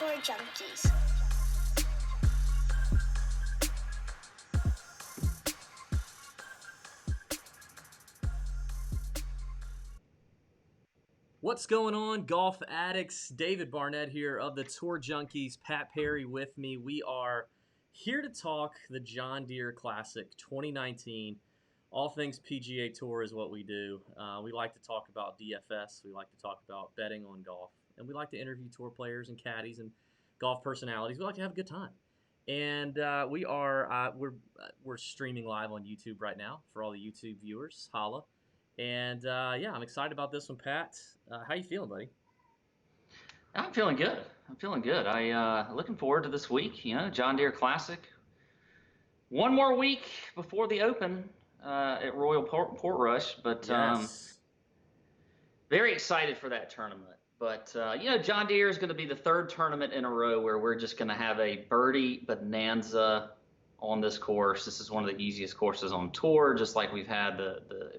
Tour Junkies. What's going on, golf addicts? David Barnett here of the Tour Junkies. Pat Perry with me. We are here to talk the John Deere Classic 2019. All things PGA Tour is what we do. We like to talk about DFS. We like to talk about betting on golf. And we like to interview tour players and caddies and golf personalities. We like to have a good time. And we're streaming live on YouTube right now for all the YouTube viewers. Holla. And I'm excited about this one, Pat. How you feeling, buddy? I'm feeling good. I looking forward to this week. You know, John Deere Classic. One more week before the Open at Royal Portrush, but Yes. very excited for that tournament. But John Deere is going to be the third tournament in a row where we're just going to have a birdie bonanza on this course. This is one of the easiest courses on tour, just like we've had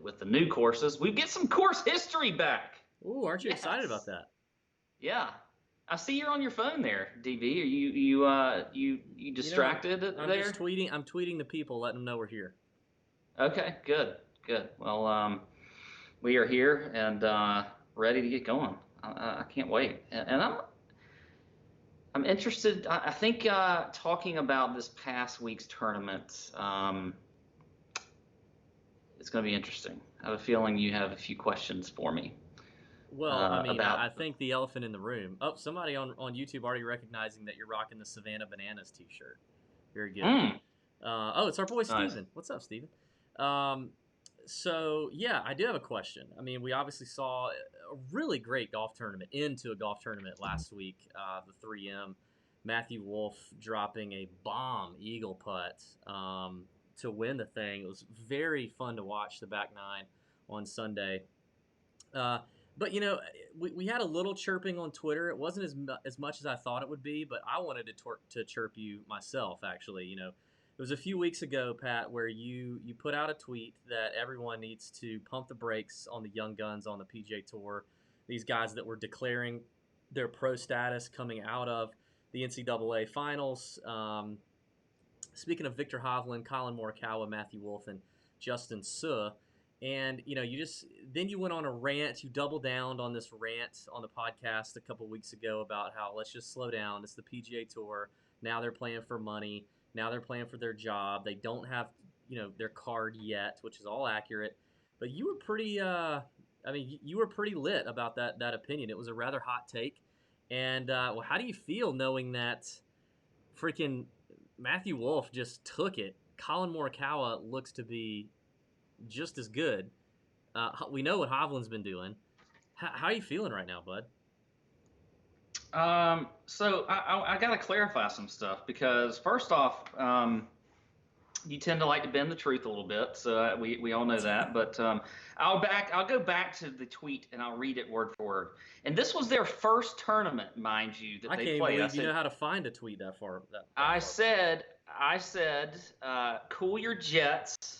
with the new courses. We get some course history back. Ooh, aren't you excited about that? Yeah. I see you're on your phone there, DB. Are you distracted there? I'm just tweeting. I'm tweeting the people, letting them know we're here. Okay, good. Well, we are here and ready to get going. I can't wait, and I'm interested. I think talking about this past week's tournament, it's going to be interesting. I have a feeling you have a few questions for me. Well, I think the elephant in the room. Oh, somebody on YouTube already recognizing that you're rocking the Savannah Bananas T-shirt. Very good. It's our boy Steven. Nice. What's up, Steven? So, yeah, I do have a question. I mean, we obviously saw a really great golf tournament last week, the 3M. Matthew Wolff dropping a bomb eagle putt to win the thing. It was very fun to watch the back nine on Sunday. But, we had a little chirping on Twitter. It wasn't as much as I thought it would be, but I wanted to chirp you myself, actually. It was a few weeks ago, Pat, where you put out a tweet that everyone needs to pump the brakes on the young guns on the PGA Tour, these guys that were declaring their pro status coming out of the NCAA finals. Speaking of Victor Hovland, Colin Morikawa, Matthew Wolff, and Justin Suh. And, you went on a rant. You doubled down on this rant on the podcast a couple weeks ago about how let's just slow down. It's the PGA Tour. Now they're playing for money. Now they're playing for their job. They don't have, their card yet, which is all accurate. But you were pretty, you were pretty lit about that opinion. It was a rather hot take. And, how do you feel knowing that freaking Matthew Wolff just took it? Colin Morikawa looks to be just as good. We know what Hovland's been doing. How are you feeling right now, bud? So I got to clarify some stuff because first off, you tend to like to bend the truth a little bit, so we all know that. But I'll go back to the tweet and I'll read it word for word. And this was their first tournament, mind you, that they played. I can't believe you know how to find a tweet that far. I said, cool your jets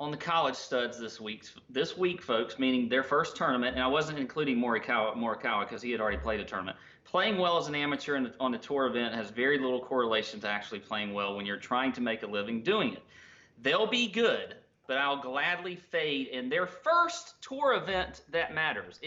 on the college studs this week, folks, meaning their first tournament, and I wasn't including Morikawa because he had already played a tournament. Playing well as an amateur on a tour event has very little correlation to actually playing well when you're trying to make a living doing it. They'll be good, but I'll gladly fade in their first tour event that matters.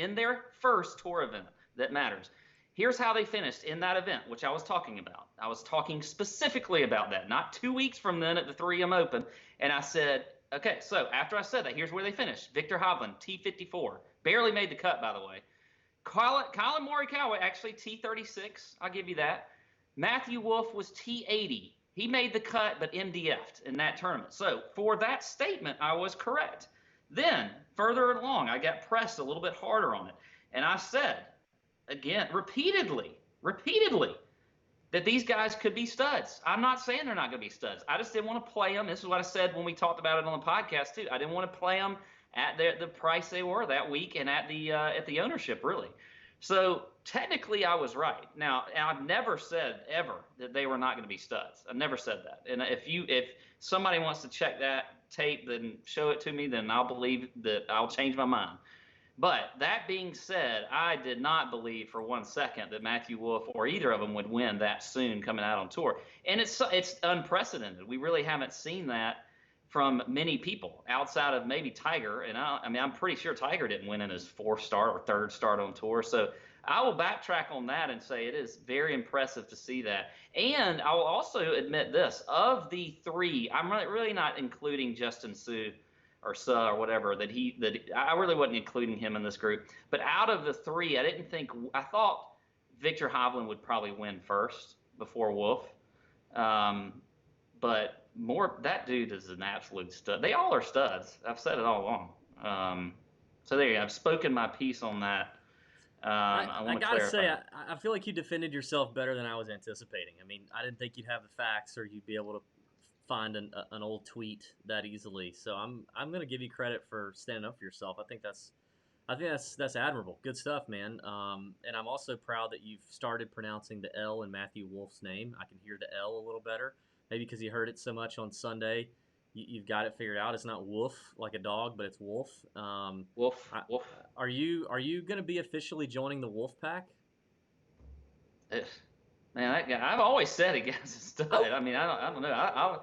Here's how they finished in that event, which I was talking about. I was talking specifically about that, not 2 weeks from then at the 3M Open, and I said, okay, so after I said that, here's where they finished. Victor Hovland, T54. Barely made the cut, by the way. Colin Morikawa, actually T36. I'll give you that. Matthew Wolff was T80. He made the cut, but MDF'd in that tournament. So for that statement, I was correct. Then, further along, I got pressed a little bit harder on it. And I said, again, repeatedly, that these guys could be studs. I'm not saying they're not going to be studs. I just didn't want to play them. This is what I said when we talked about it on the podcast too. I didn't want to play them at the price they were that week and at the ownership really. So technically, I was right. Now, I've never said ever that they were not going to be studs. I've never said that. And if somebody wants to check that tape, then show it to me. Then I'll believe that I'll change my mind. But that being said, I did not believe for 1 second that Matthew Wolff or either of them would win that soon coming out on tour. And it's unprecedented. We really haven't seen that from many people outside of maybe Tiger. And I mean, I'm pretty sure Tiger didn't win in his fourth start or third start on tour. So I will backtrack on that and say it is very impressive to see that. And I will also admit this: of the three, I'm really not including Justin Suh or Suh or whatever that I really wasn't including him in this group. But out of the three, I thought Victor Hovland would probably win first before Wolff. But that dude is an absolute stud. They all are studs. I've said it all along. So there you go. I've spoken my piece on that. I want to gotta clarify. say, I feel like you defended yourself better than I was anticipating. I mean, I didn't think you'd have the facts or you'd be able to find an old tweet that easily. So I'm gonna give you credit for standing up for yourself. I think that's admirable. Good stuff, man. And I'm also proud that you've started pronouncing the L in Matthew Wolff's name. I can hear the L a little better, maybe because you heard it so much on Sunday. You've got it figured out. It's not Wolf like a dog, but it's Wolf. Wolff. Are you going to be officially joining the Wolf Pack? Man, that guy, I've always said against a stud. I mean, I don't know.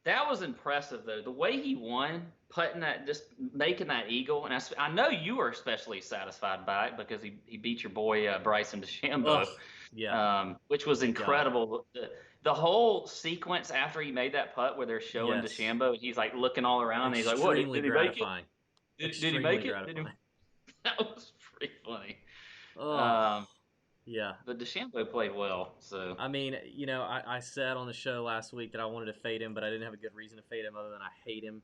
That was impressive though. The way he won, putting that, just making that eagle, and I know you were especially satisfied by it because he beat your boy Bryson DeChambeau, which was incredible. The whole sequence after he made that putt where they're showing DeChambeau, and he's like looking all around, and he's like, "What? Did he make it? Did he make it? That was pretty funny. Yeah. But DeChambeau played well. So I mean, I said on the show last week that I wanted to fade him, but I didn't have a good reason to fade him other than I hate him.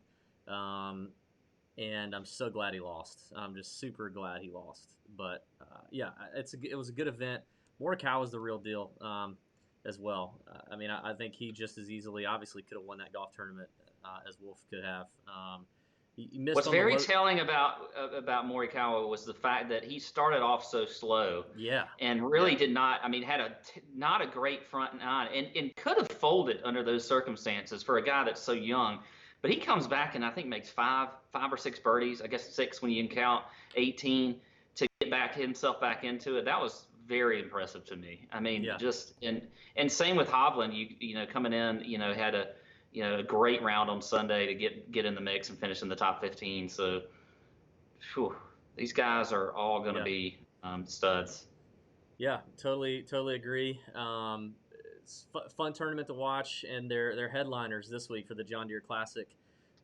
And I'm so glad he lost. I'm just super glad he lost. But it was a good event. Morikawa was the real deal as well. I mean, I think he just as easily, obviously, could have won that golf tournament as Wolff could have. What's very telling about Morikawa was the fact that he started off so slow. Yeah. And really did not. I mean, had not a great front nine, and could have folded under those circumstances for a guy that's so young. But he comes back and I think makes five or six birdies. I guess 6 when you can count 18 to get himself back into it. That was very impressive to me. I mean, just and same with Hovland. You know coming in, had a great round on Sunday to get in the mix and finish in the top 15. So, these guys are all going to be studs. Yeah, totally agree. It's fun tournament to watch, and they're headliners this week for the John Deere Classic.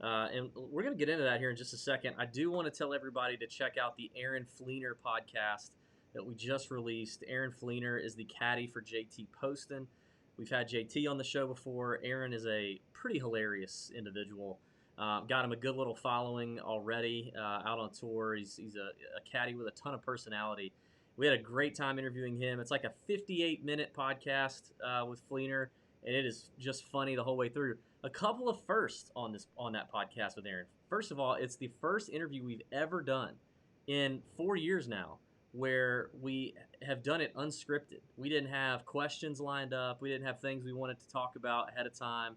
And we're going to get into that here in just a second. I do want to tell everybody to check out the Aaron Fleenor podcast that we just released. Aaron Fleenor is the caddy for JT Poston. We've had JT on the show before. Aaron is a pretty hilarious individual. Got him a good little following already out on tour. He's a caddy with a ton of personality. We had a great time interviewing him. It's like a 58-minute podcast with Fleenor, and it is just funny the whole way through. A couple of firsts on that podcast with Aaron. First of all, it's the first interview we've ever done in 4 years now where we have done it unscripted. We didn't have questions lined up. We didn't have things we wanted to talk about ahead of time.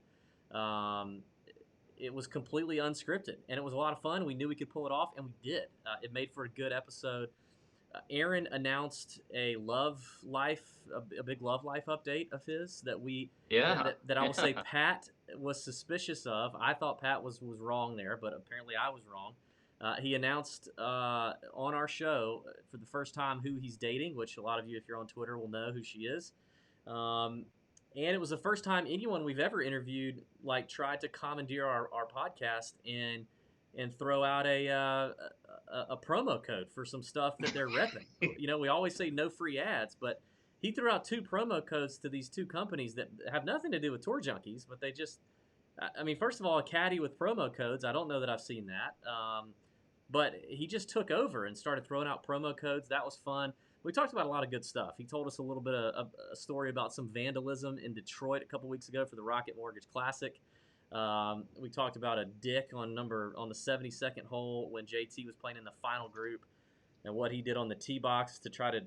It was completely unscripted, and it was a lot of fun. We knew we could pull it off, and we did. It made for a good episode. Aaron announced a big love life update of his that that I will say Pat was suspicious of. I thought Pat was wrong there, but apparently I was wrong. He announced on our show for the first time who he's dating, which a lot of you, if you're on Twitter, will know who she is. And it was the first time anyone we've ever interviewed tried to commandeer our podcast and throw out a promo code for some stuff that they're repping. We always say no free ads, but he threw out 2 promo codes to these 2 companies that have nothing to do with Tour Junkies, but they just, I mean, first of all, a caddy with promo codes, I don't know that I've seen that. But he just took over and started throwing out promo codes. That was fun. We talked about a lot of good stuff. He told us a little bit of a story about some vandalism in Detroit a couple weeks ago for the Rocket Mortgage Classic. We talked about a dick on the 72nd hole when JT was playing in the final group, and what he did on the tee box to try to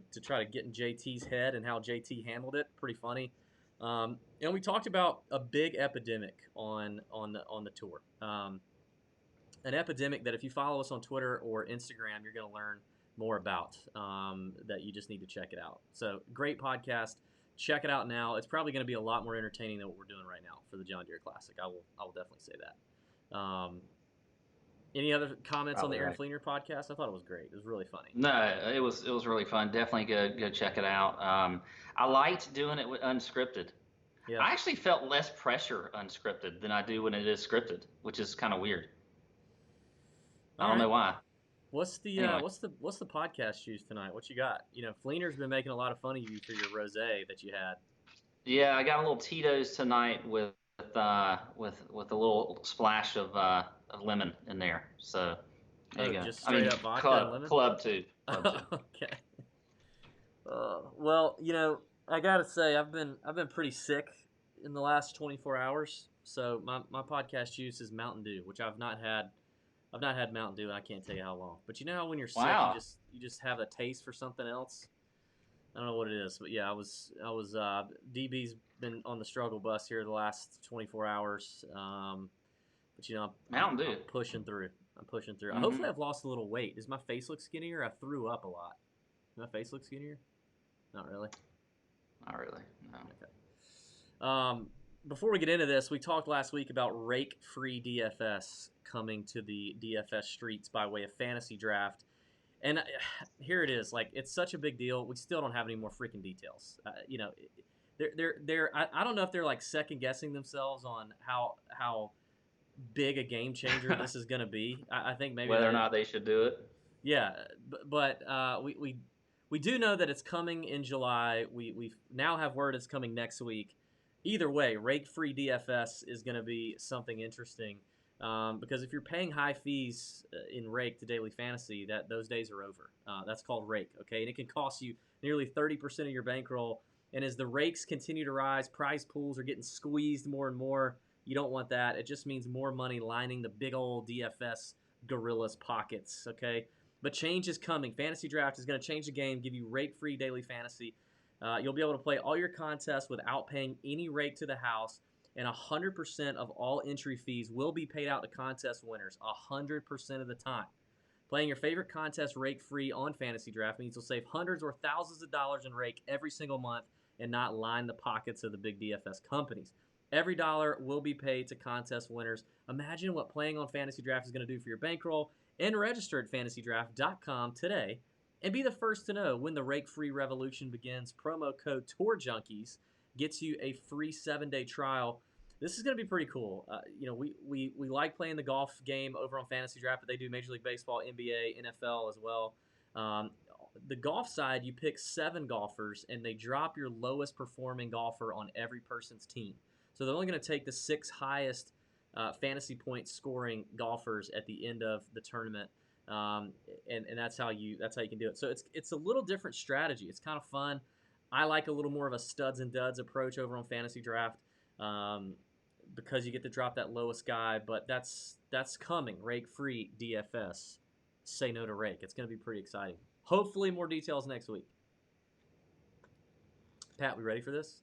get in JT's head and how JT handled it. Pretty funny. And we talked about a big epidemic on the tour. an epidemic that if you follow us on Twitter or Instagram, you're going to learn more about, that you just need to check it out. So great podcast. Check it out now. It's probably going to be a lot more entertaining than what we're doing right now for the John Deere Classic. I will definitely say that. Any other comments on the Aaron Fleenor podcast? I thought it was great. It was really funny. No, it was really fun. Definitely go check it out. I liked doing it with unscripted. Yeah. I actually felt less pressure unscripted than I do when it is scripted, which is kind of weird. I don't know why. What's the Anyway. what's the podcast choose tonight? What you got? Fleenor's been making a lot of fun of you for your rosé that you had. Yeah, I got a little Tito's tonight with a little splash of lemon in there. So there you go. Just straight up vodka and lemon. Club two. Okay. Well, I gotta say I've been pretty sick in the last 24 hours. So my podcast juice is Mountain Dew, which I've not had Mountain Dew, and I can't tell you how long. But you know how when you're sick, you just have a taste for something else. I don't know what it is, but yeah, I was DB's been on the struggle bus here the last 24 hours. But Mountain Dew. I'm pushing through. Mm-hmm. Hopefully, I've lost a little weight. Does my face look skinnier? I threw up a lot. Does my face look skinnier? Not really. Not really. No. Okay. Before we get into this, we talked last week about Rake-free DFS coming to the DFS streets by way of fantasy draft. And here it is. Like, it's such a big deal. We still don't have any more freaking details. I don't know if they're like second guessing themselves on how big a game changer this is going to be. I think maybe whether or not they should do it. Yeah, but we do know that it's coming in July. We now have word it's coming next week. Either way, Rake-free DFS is going to be something interesting. Because if you're paying high fees in Rake to daily fantasy, those days are over. That's called Rake, okay? And it can cost you nearly 30% of your bankroll. And as the Rakes continue to rise, prize pools are getting squeezed more and more. You don't want that. It just means more money lining the big old DFS gorillas' pockets, okay? But change is coming. Fantasy Draft is going to change the game, give you Rake-free daily fantasy. You'll be able to play all your contests without paying any rake to the house. And 100% of all entry fees will be paid out to contest winners 100% of the time. Playing your favorite contest rake-free on Fantasy Draft means you'll save hundreds or thousands of dollars in rake every single month and not line the pockets of the big DFS companies. Every dollar will be paid to contest winners. Imagine what playing on Fantasy Draft is going to do for your bankroll. And register at fantasydraft.com today and be the first to know when the rake-free revolution begins. Promo code Tour Junkies gets you a free 7-day trial. This is going to be pretty cool. We like playing the golf game over on Fantasy Draft, but they do Major League Baseball, NBA, NFL as well. The golf side, you pick 7 golfers, and they drop your lowest performing golfer on every person's team. So they're only going to take the 6 highest fantasy point scoring golfers at the end of the tournament, and that's how you can do it. So it's a little different strategy. It's kind of fun. I like a little more of a studs and duds approach over on Fantasy Draft because you get to drop that lowest guy. But that's coming. Rake-free DFS. Say no to rake. It's going to be pretty exciting. Hopefully more details next week. Pat, we ready for this?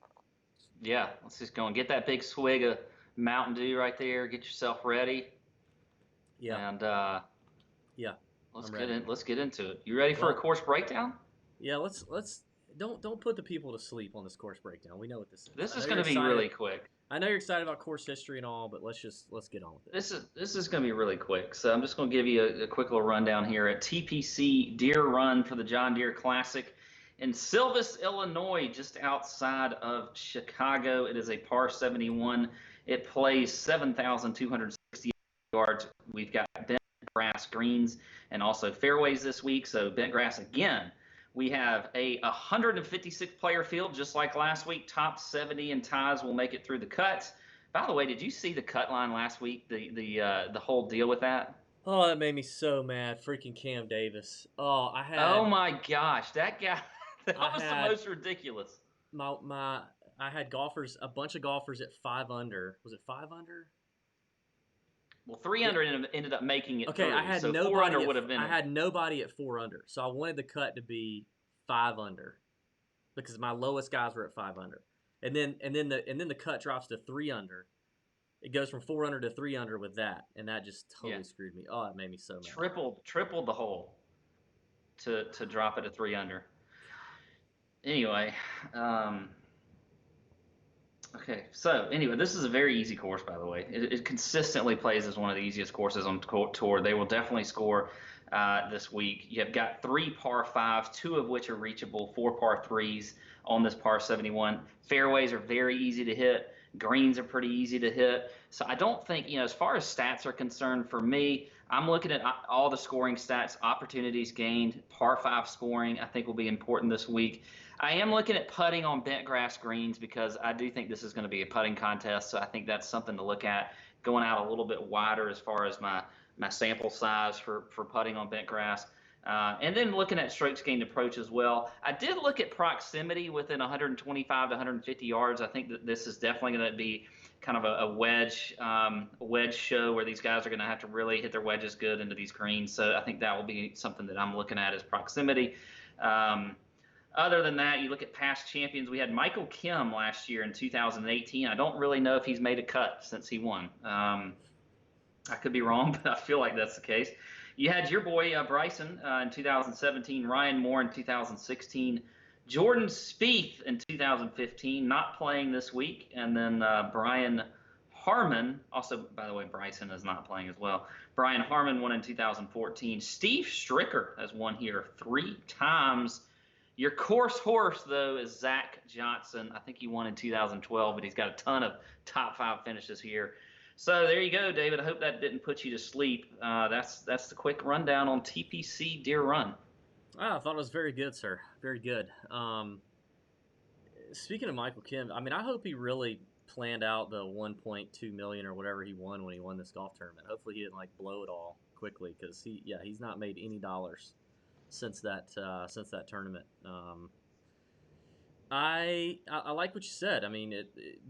Yeah, let's just go and get that big swig of Mountain Dew right there. Get yourself ready. Yeah. And yeah, let's get into it. You ready for a course breakdown? Yeah, let's don't put the people to sleep on this course breakdown. We know what this is. This is going to be really quick. I know you're excited about course history and all, but let's get on with it. This is going to be really quick. So I'm just going to give you a quick little rundown here at TPC Deer Run for the John Deere Classic in Silvis, Illinois, just outside of Chicago. It is a par 71. It plays 7,260 yards. We've got bent grass greens and also fairways this week. So bent grass again. We have a 156 player field, just like last week. Top 70 and ties will make it through the cuts. By the way, did you see the cut line last week? The whole deal with that? Oh, that made me so mad. Freaking Cam Davis. Oh, Oh my gosh, that guy. That was the most ridiculous. I had golfers, a bunch of golfers at 5 under. Was it 5 under? Well, 3 under ended up making it. Okay, through, I had so nobody. 4 under would have been. I had nobody at 4 under, so I wanted the cut to be 5 under, because my lowest guys were at 5 under, and then the cut drops to 3 under, it goes from 4 under to 3 under with that, and that just totally Yeah. screwed me. Oh, it made me so mad. Tripled the hole to drop it to 3 under. Anyway, okay. So anyway, this is a very easy course, by the way. It consistently plays as one of the easiest courses on tour. They will definitely score this week. You have got 3 par 5s, 2 of which are reachable, 4 par 3s on this par 71. Fairways are very easy to hit. Greens are pretty easy to hit. So I don't think, as far as stats are concerned, for me, I'm looking at all the scoring stats, opportunities gained, par 5 scoring, I think will be important this week. I am looking at putting on bent grass greens because I do think this is going to be a putting contest. So I think that's something to look at, going out a little bit wider as far as my sample size for putting on bent grass. And then looking at strokes gained approach as well. I did look at proximity within 125 to 150 yards. I think that this is definitely going to be kind of a wedge show where these guys are going to have to really hit their wedges good into these greens. So I think that will be something that I'm looking at as proximity. Other than that, you look at past champions. We had Michael Kim last year in 2018. I don't really know if he's made a cut since he won. I could be wrong, but I feel like that's the case. You had your boy Bryson in 2017, Ryan Moore in 2016, Jordan Spieth in 2015, not playing this week, and then Brian Harman, also, by the way, Bryson is not playing as well. Brian Harman won in 2014. Steve Stricker has won here 3 times. Your course horse, though, is Zach Johnson. I think he won in 2012, but he's got a ton of top 5 finishes here. So there you go, David. I hope that didn't put you to sleep. That's the quick rundown on TPC Deere Run. I thought it was very good, sir. Very good. Speaking of Michael Kim, I mean, I hope he really planned out the 1.2 million or whatever he won when he won this golf tournament. Hopefully he didn't blow it all quickly because he's not made any dollars since that tournament. I like what you said. I mean,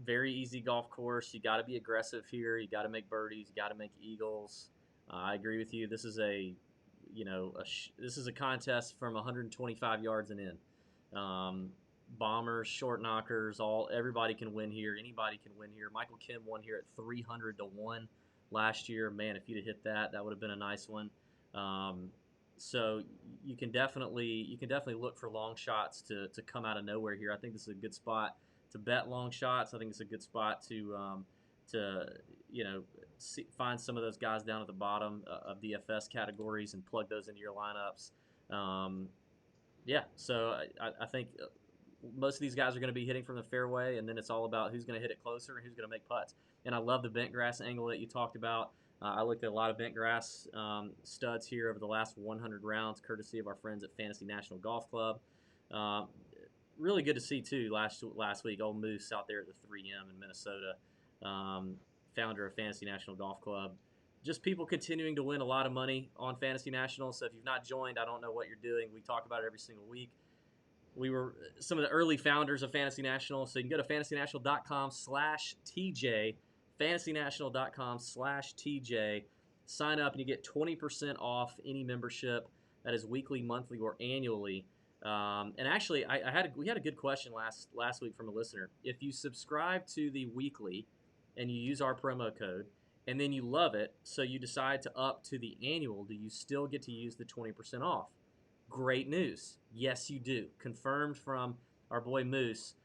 very easy golf course. You got to be aggressive here. You got to make birdies. You got to make eagles. I agree with you. This is this is a contest from 125 yards and in. Bombers, short knockers, everybody can win here. Anybody can win here. Michael Kim won here at 300 to 1 last year. Man, if you'd have hit that would have been a nice one. So you can definitely look for long shots to come out of nowhere here. I think this is a good spot to bet long shots. I think it's a good spot to find some of those guys down at the bottom of DFS categories and plug those into your lineups. So I think most of these guys are going to be hitting from the fairway, and then it's all about who's going to hit it closer and who's going to make putts. And I love the bent grass angle that you talked about. I looked at a lot of bent grass studs here over the last 100 rounds, courtesy of our friends at Fantasy National Golf Club. Really good to see, too, last week, old Moose out there at the 3M in Minnesota, founder of Fantasy National Golf Club. Just people continuing to win a lot of money on Fantasy National. So if you've not joined, I don't know what you're doing. We talk about it every single week. We were some of the early founders of Fantasy National. So you can go to fantasynational.com/TJ, fantasynational.com/TJ. Sign up and you get 20% off any membership. That is weekly, monthly, or annually. And actually, we had a good question last week from a listener. If you subscribe to the weekly and you use our promo code, and then you love it, so you decide to up to the annual, do you still get to use the 20% off? Great news. Yes, you do. Confirmed from our boy Moose.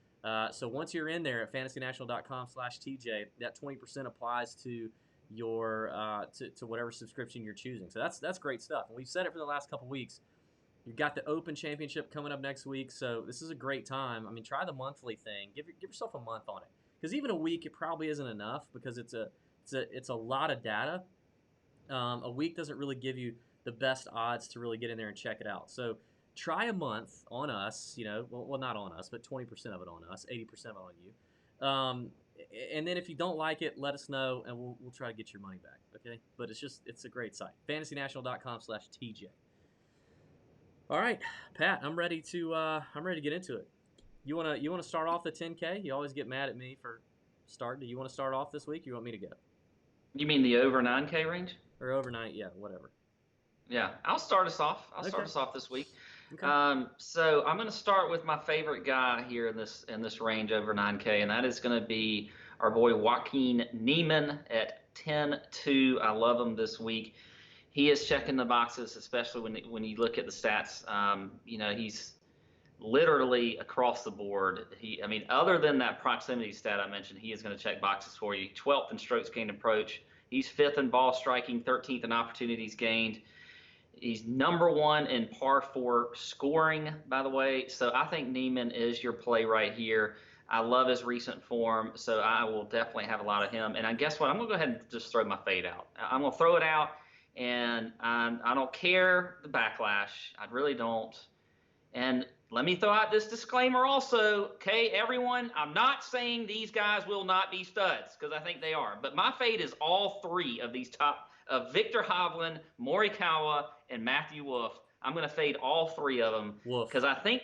So once you're in there at fantasynational.com/TJ, that 20% applies to your to whatever subscription you're choosing. So that's great stuff. And we've said it for the last couple weeks. You've got the Open Championship coming up next week, so this is a great time. I mean, try the monthly thing. Give yourself a month on it, because even a week it probably isn't enough, because it's a lot of data. A week doesn't really give you the best odds to really get in there and check it out. So try a month on us, well, not on us, but 20% of it on us, 80% of it on you. And then if you don't like it, let us know, and we'll try to get your money back, okay? But it's a great site, fantasynational.com/TJ. All right, Pat, I'm ready to get into it. You wanna start off the 10K? You always get mad at me for starting. Do you want to start off this week? Or you want me to go? You mean the over 9K range? Or overnight, yeah, whatever. Yeah, I'll start us off. I'll start us off this week. Okay. So I'm going to start with my favorite guy here in this range over 9K, and that is going to be our boy Joaquin Niemann at 10-2. I love him this week. He is checking the boxes, especially when you look at the stats. He's literally across the board. Other than that proximity stat I mentioned, he is going to check boxes for you. 12th in strokes gained approach. He's 5th in ball striking, 13th in opportunities gained. He's number 1 in par 4 scoring, by the way. So I think Niemann is your play right here. I love his recent form, so I will definitely have a lot of him. And I guess what? I'm going to go ahead and just throw my fade out. I'm going to throw it out, and I don't care the backlash. I really don't. And let me throw out this disclaimer also. Okay, everyone, I'm not saying these guys will not be studs, because I think they are. But my fade is all 3 of these top of Victor Hovland, Morikawa, and Matthew Wolff. I'm going to fade all 3 of them because I think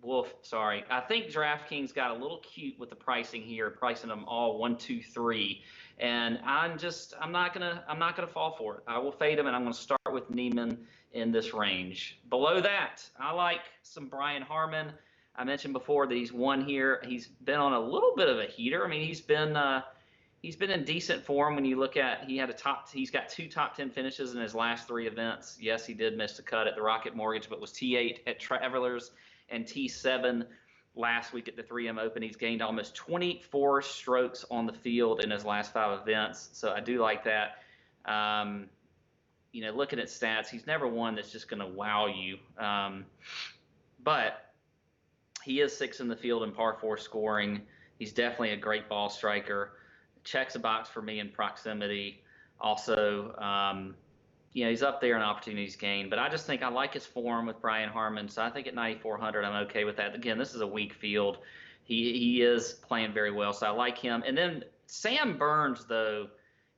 I think DraftKings got a little cute with the pricing here, pricing them all 1, 2, 3, and I'm not gonna fall for it. I will fade them, and I'm going to start with Niemann in this range. Below that, I like some Brian Harman. I mentioned before that he's won here. He's been on a little bit of a heater. I mean, he's been in decent form when you look at he's got 2 top 10 finishes in his last 3 events. Yes, he did miss the cut at the Rocket Mortgage, but was T8 at Travelers and T7 last week at the 3M Open. He's gained almost 24 strokes on the field in his last 5 events, so I do like that. Looking at stats, he's never one that's just going to wow you, but he is 6th in the field in par 4 scoring. He's definitely a great ball striker. Checks a box for me in proximity. Also, he's up there in opportunities gained, but I just think I like his form with Brian Harman, so I think at 9,400 I'm okay with that. Again, this is a weak field. He is playing very well, so I like him. And then Sam Burns, though,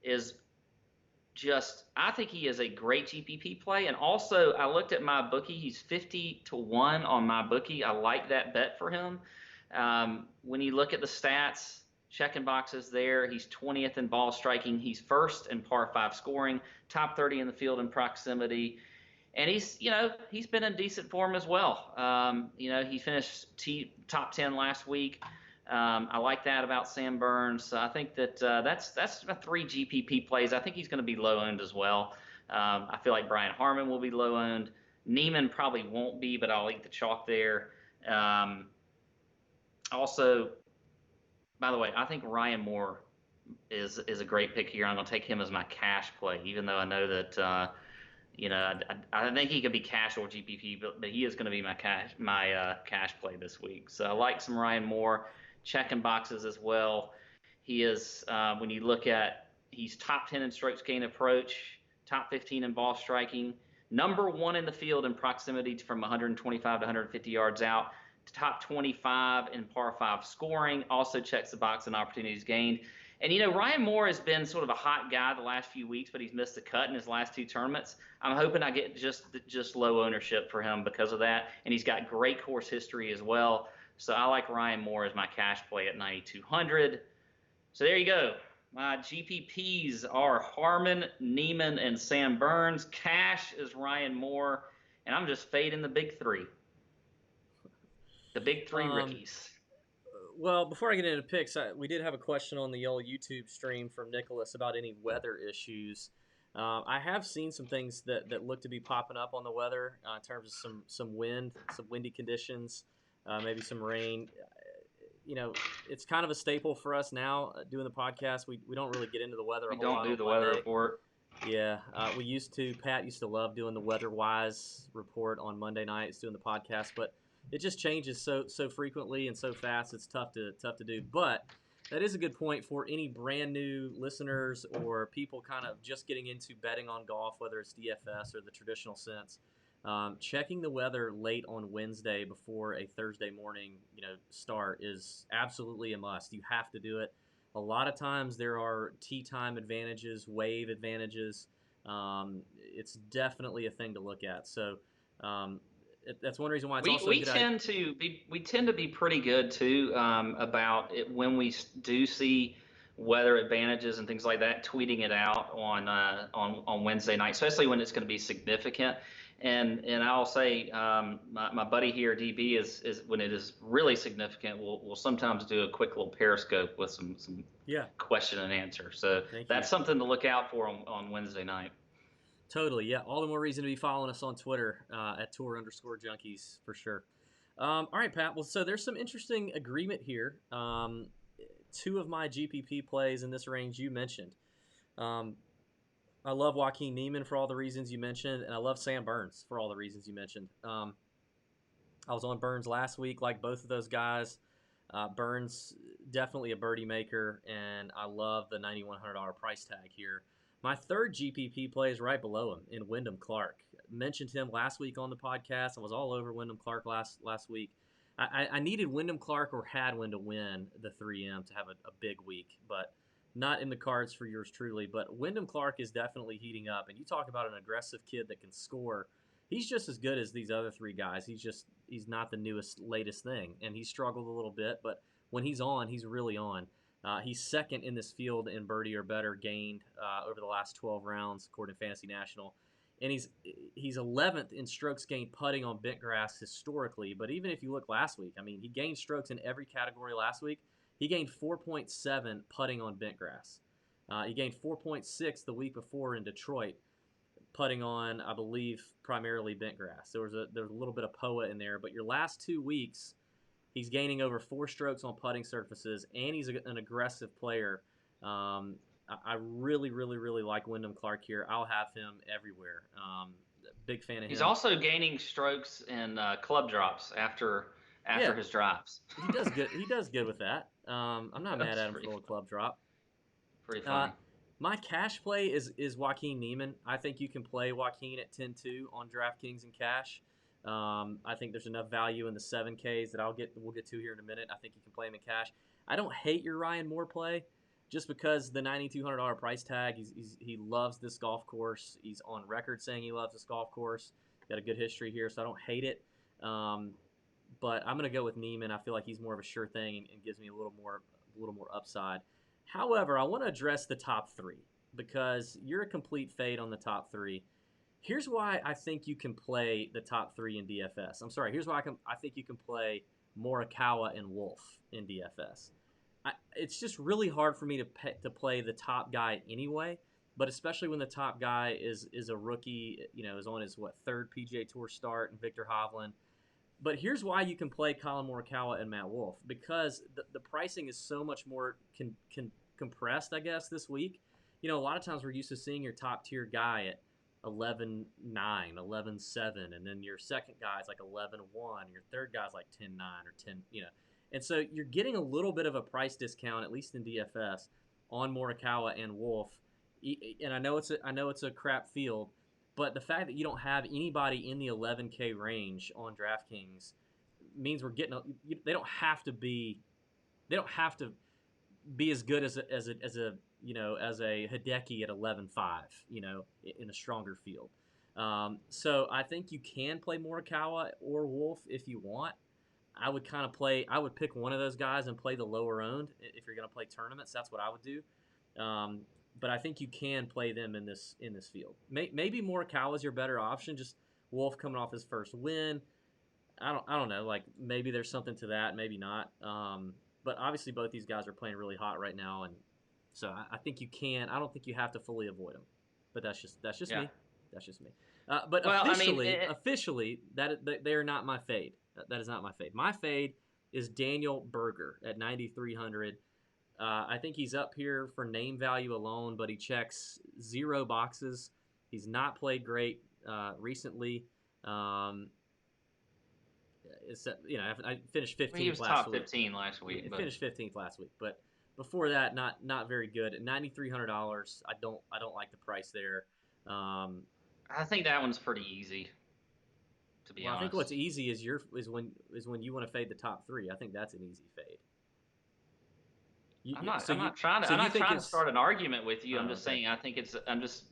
is just, I think he is a great GPP play. And also, I looked at my bookie. He's 50-1 on my bookie. I like that bet for him. When you look at the stats, checking boxes there, he's 20th in ball striking. He's 1st in par 5 scoring, top 30 in the field in proximity. And he's been in decent form as well. He finished top 10 last week. I like that about Sam Burns. So I think that that's my 3 GPP plays. I think he's going to be low owned as well. I feel like Brian Harman will be low owned. Neiman probably won't be, but I'll eat the chalk there. Also, by the way, I think Ryan Moore is a great pick here. I'm going to take him as my cash play, even though I know that I think he could be cash or GPP, but he is going to be my cash play this week. So I like some Ryan Moore. Checking boxes as well. He is, when you look at, he's top 10 in strokes gained approach, top 15 in ball striking, number 1 in the field in proximity from 125 to 150 yards out, top 25 in par 5 scoring, also checks the box in opportunities gained. And, Ryan Moore has been sort of a hot guy the last few weeks, but he's missed the cut in his last 2 tournaments. I'm hoping I get just low ownership for him because of that. And he's got great course history as well. So I like Ryan Moore as my cash play at 9,200. So there you go. My GPPs are Harman, Neiman, and Sam Burns. Cash is Ryan Moore. And I'm just fading the big 3. The big 3 rookies. Well, before I get into picks, we did have a question on the old YouTube stream from Nicholas about any weather issues. I have seen some things that look to be popping up on the weather in terms of some wind, some windy conditions. Maybe some rain. It's kind of a staple for us now doing the podcast. We don't really get into the weather. We don't do the weather report. Yeah, we used to. Pat used to love doing the WeatherWise report on Monday nights, doing the podcast, but it just changes so frequently and so fast. It's tough to do. But that is a good point for any brand new listeners or people kind of just getting into betting on golf, whether it's DFS or the traditional sense. Checking the weather late on Wednesday before a Thursday morning, start is absolutely a must. You have to do it. A lot of times there are tee time advantages, wave advantages. It's definitely a thing to look at. So that's one reason why it's also we tend to be pretty good too about it when we do see weather advantages and things like that, tweeting it out on Wednesday night, especially when it's going to be significant. And I'll say my buddy here, DB, is when it is really significant, we'll sometimes do a quick little Periscope with some question and answer. So that's something to look out for on Wednesday night. Totally, yeah. All the more reason to be following us on Twitter at Tour_Junkies for sure. All right, Pat. Well, so there's some interesting agreement here. Two of my GPP plays in this range you mentioned. I love Joaquin Niemann for all the reasons you mentioned, and I love Sam Burns for all the reasons you mentioned. I was on Burns last week, like both of those guys. Burns, definitely a birdie maker, and I love the $9,100 price tag here. My third GPP play is right below him in Wyndham Clark. Mentioned him last week on the podcast. I was all over Wyndham Clark last week. I needed Wyndham Clark or Hadwin to win the 3M to have a big week, but not in the cards for yours truly. But Wyndham Clark is definitely heating up, and you talk about an aggressive kid that can score. He's just as good as these other three guys. He's not the latest thing, and he struggled a little bit, but when he's on, he's really on. He's second in this field in birdie or better gained over the last 12 rounds, according to Fantasy National. And he's 11th in strokes gained putting on bent grass historically. But even if you look last week, I mean, he gained strokes in every category last week. He gained 4.7 putting on bent grass. He gained 4.6 the week before in Detroit, putting on, I believe, primarily bent grass. There was a little bit of POA in there. But your last 2 weeks, he's gaining over 4 strokes on putting surfaces, and he's an aggressive player. I really, really, really like Wyndham Clark here. I'll have him everywhere. Big fan of him. He's also gaining strokes in club drops after his drives. He does good. He does good with that. I'm not mad at him for a club drop. Pretty funny. My cash play is Joaquin Niemann. I think you can play Joaquin at 10-2 on DraftKings and cash. I think there's enough value in the 7Ks that we'll get to here in a minute. I think you can play him in cash. I don't hate your Ryan Moore play just because the $9,200 price tag. He loves this golf course. He's on record saying he loves this golf course. Got a good history here, so I don't hate it. But I'm going to go with Niemann. I feel like he's more of a sure thing and gives me a little more upside. However, I want to address the top 3 because you're a complete fade on the top 3. Here's why I think you can play the top 3 in DFS. I'm sorry. Here's why I think you can play Morikawa and Wolf in DFS. It's just really hard for me to play the top guy anyway, but especially when the top guy is a rookie, is on his 3rd PGA Tour start, and Victor Hovland. But here's why you can play Colin Morikawa and Matt Wolff, because the pricing is so much more compressed, I guess, this week. A lot of times we're used to seeing your top tier guy at 11.9, 11.7, and then your second guy is like 11.1, your third guy's like 10.9 or 10, And so you're getting a little bit of a price discount, at least in DFS, on Morikawa and Wolff. And I know it's a crap field, but the fact that you don't have anybody in the 11K range on DraftKings means we're getting. They don't have to be as good as a Hideki at 11.5. In a stronger field. So I think you can play Morikawa or Wolff if you want. I would pick one of those guys and play the lower owned if you're going to play tournaments. That's what I would do. But I think you can play them in this field. Maybe Morikawa is your better option. Just Wolff coming off his first win. I don't know. Like maybe there's something to that. Maybe not. But obviously both these guys are playing really hot right now, and so I think you can. I don't think you have to fully avoid them. But that's just me. That's just me. But officially, they are not my fade. That is not my fade. My fade is Daniel Berger at 9,300. I think he's up here for name value alone, but he checks 0 boxes. He's not played great recently. I finished 15th last week. He was top 15 last week. Finished 15th last week, but before that, not very good. At $9,300, I don't like the price there. I think that one's pretty easy. To be honest, I think what's easy is when you want to fade the top 3. I think that's an easy fade. I'm not trying to start an argument with you. I'm just saying I think I'm just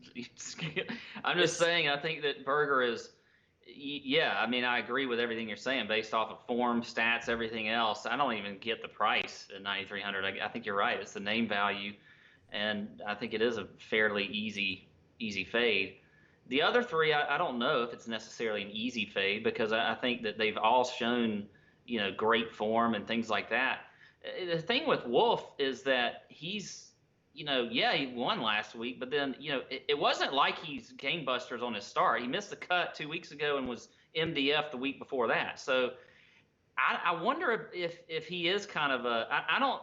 saying I think that Berger Yeah, I mean, I agree with everything you're saying based off of form, stats, everything else. I don't even get the price at 9,300. I think you're right. It's the name value, and I think it is a fairly easy fade. The other three, I don't know if it's necessarily an easy fade because I think that they've all shown, great form and things like that. The thing with Wolf is that yeah, he won last week, but then, it wasn't like he's game busters on his start. He missed the cut 2 weeks ago and was MDF the week before that. So I wonder if he is kind of I don't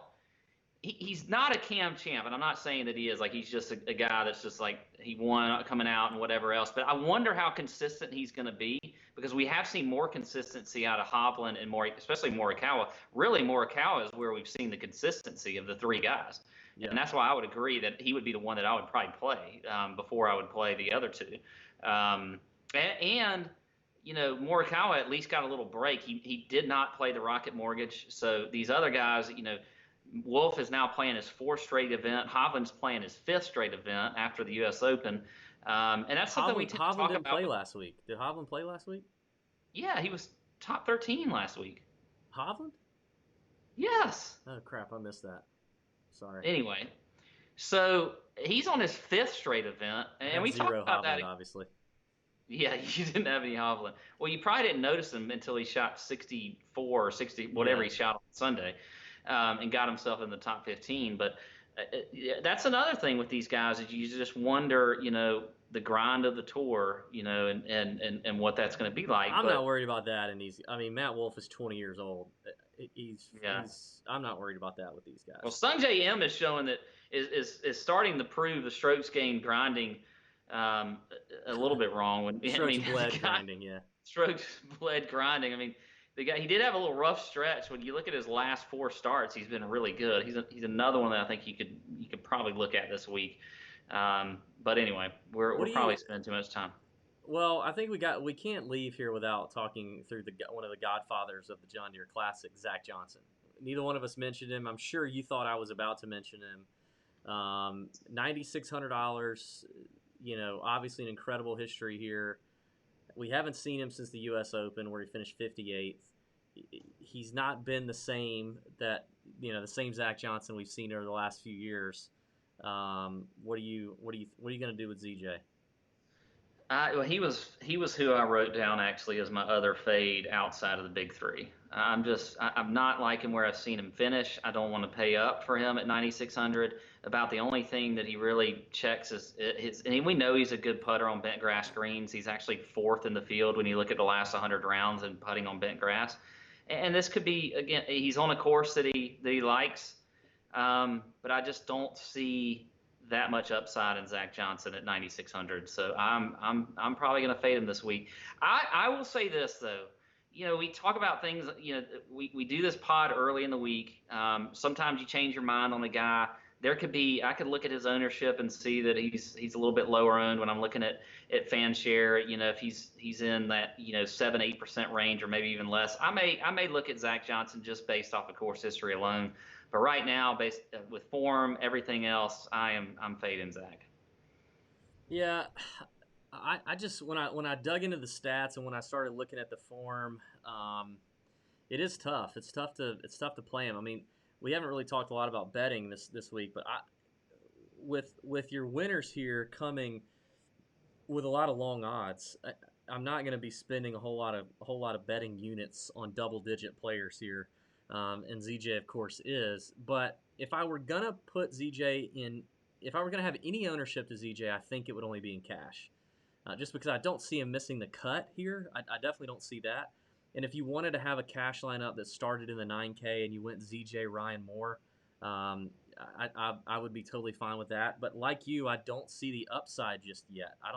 he's not a Cam champ, and I'm not saying that he is. Like, he's just a guy that's just like he won coming out and whatever else. But I wonder how consistent he's going to be because we have seen more consistency out of Hovland and especially Morikawa. Really, Morikawa is where we've seen the consistency of the three guys, and that's why I would agree that he would be the one that I would probably play before I would play the other two. And Morikawa at least got a little break. He did not play the Rocket Mortgage, so these other guys, Wolf is now playing his fourth straight event. Hovland's playing his fifth straight event after the U.S. Open, and that's something we tend to talk about. Hovland didn't play last week. Did Hovland play last week? Yeah, he was top 13 last week. Hovland? Yes. Oh crap, I missed that. Sorry. Anyway, so he's on his fifth straight event, and we talked about Hovland, that. Obviously. Yeah, you didn't have any Hovland. Well, you probably didn't notice him until he shot 64 or 60, whatever he shot on Sunday. And got himself in the top 15. But that's another thing with these guys is you just wonder, the grind of the tour, and what that's going to be like. I'm not worried about that. I mean, Matt Wolff is 20 years old. I'm not worried about that with these guys. Well, Sungjae M is showing that is starting to prove the strokes gained grinding a little bit wrong. Strokes bled grinding, yeah. Strokes bled grinding. I mean, the guy, he did have a little rough stretch. When you look at his last four starts, he's been really good. He's another one that I think you could probably look at this week. But anyway, we're probably spending too much time. Well, I think we can't leave here without talking through one of the godfathers of the John Deere Classic, Zach Johnson. Neither one of us mentioned him. I'm sure you thought I was about to mention him. $9,600. Obviously an incredible history here. We haven't seen him since the U.S. Open, where he finished 58th. He's not been the same the same Zach Johnson we've seen over the last few years. What are you going to do with ZJ? Well, he was who I wrote down actually as my other fade outside of the big three. I'm not liking where I've seen him finish. I don't want to pay up for him at 9,600. About the only thing that he really checks is and we know he's a good putter on bent grass greens. He's actually fourth in the field when you look at the last 100 rounds in putting on bent grass. And this could be, again, he's on a course that he likes, but I just don't see that much upside in Zach Johnson at 9,600. So I'm probably going to fade him this week. I will say this though, we talk about things. We do this pod early in the week. Sometimes you change your mind on the guy. I could look at his ownership and see that he's a little bit lower owned when I'm looking at fan share. If he's in that 7-8% range or maybe even less. I may look at Zach Johnson just based off of course history alone. But right now, based with form, everything else, I'm fading Zach. Yeah, I just when I dug into the stats and when I started looking at the form, it is tough. It's tough to play him. I mean, we haven't really talked a lot about betting this week, but with your winners here coming with a lot of long odds, I'm not going to be spending a whole lot of betting units on double-digit players here. And ZJ, of course, is. But if I were going to put ZJ in, if I were going to have any ownership to ZJ, I think it would only be in cash. Just because I don't see him missing the cut here. I definitely don't see that. And if you wanted to have a cash lineup that started in the 9K and you went ZJ, Ryan Moore, I would be totally fine with that. But like you, I don't see the upside just yet. I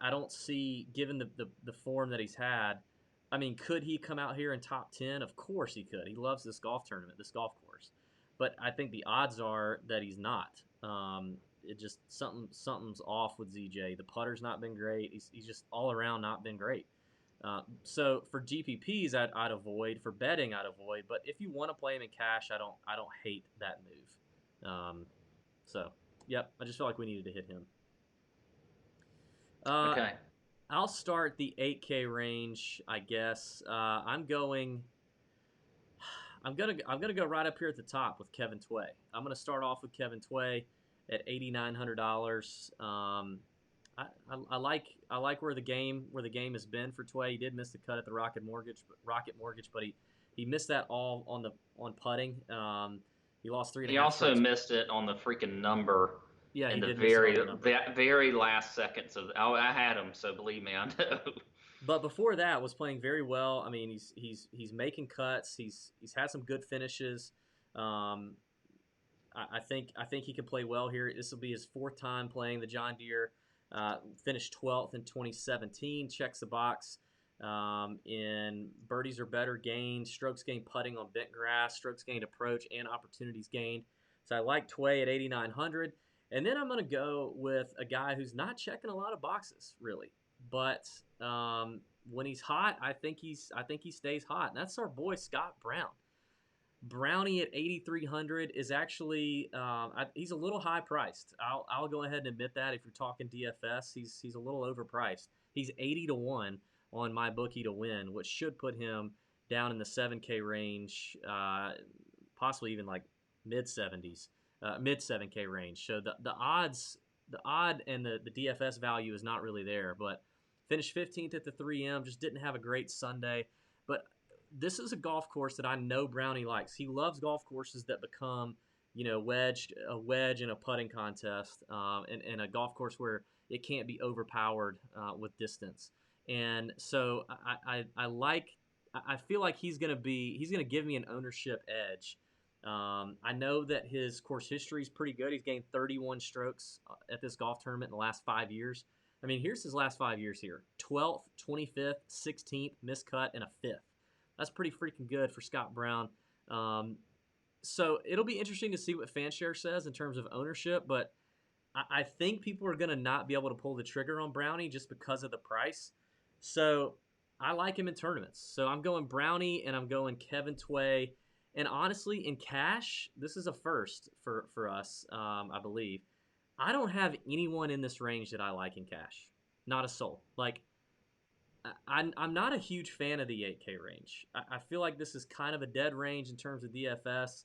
don't see, given the form that he's had. I mean, could he come out here in top 10? Of course he could. He loves this golf tournament, this golf course. But I think the odds are that he's not. It just something's off with ZJ. The putter's not been great. He's just all around not been great. So for GPPs, I'd avoid. For betting, I'd avoid. But if you want to play him in cash, I don't hate that move. So, yep, I just feel like we needed to hit him. Okay. I'll start the 8K range, I guess. I'm gonna go right up here at the top with Kevin Tway. I'm gonna start off with Kevin Tway at $8,900. I like where the game has been for Tway. He did miss the cut at the Rocket Mortgage, but he missed that all on putting. He lost 3.5 He also strokes. missed it on the freaking number. Yeah, in he the did miss it on very the number. very last seconds of. Oh, I had him, so believe me, I know. But before that, was playing very well. I mean, he's making cuts. He's had some good finishes. I think he can play well here. This will be his 4th time playing the John Deere. Finished 12th in 2017. Checks the box in birdies or better gained, strokes gained putting on bent grass, strokes gained approach, and opportunities gained. So I like Tway at 8,900. And then I'm going to go with a guy who's not checking a lot of boxes, really. But when he's hot, I think he stays hot. And that's our boy Scott Brown. Brownie at 8,300 is actually he's a little high priced. I'll go ahead and admit that. If you're talking DFS, he's a little overpriced. He's 80-1 on my bookie to win, which should put him down in the 7K range, possibly even like mid 70s, mid 7K range. So the odd and the DFS value is not really there. But finished 15th at the 3M, just didn't have a great Sunday. But this is a golf course that I know Brownie likes. He loves golf courses that become, a wedge in a putting contest, and a golf course where it can't be overpowered with distance. And so I feel like he's gonna give me an ownership edge. I know that his course history is pretty good. He's gained 31 strokes at this golf tournament in the last 5 years. I mean, here's his last 5 years here: 12th, 25th, 16th, miscut, and a 5th. That's pretty freaking good for Scott Brown. So it'll be interesting to see what Fanshare says in terms of ownership, but I think people are going to not be able to pull the trigger on Brownie just because of the price. So I like him in tournaments. So I'm going Brownie and I'm going Kevin Tway. And honestly, in cash, this is a first for us, I believe. I don't have anyone in this range that I like in cash. Not a soul. Like, I'm not a huge fan of the 8K range. I feel like this is kind of a dead range in terms of DFS.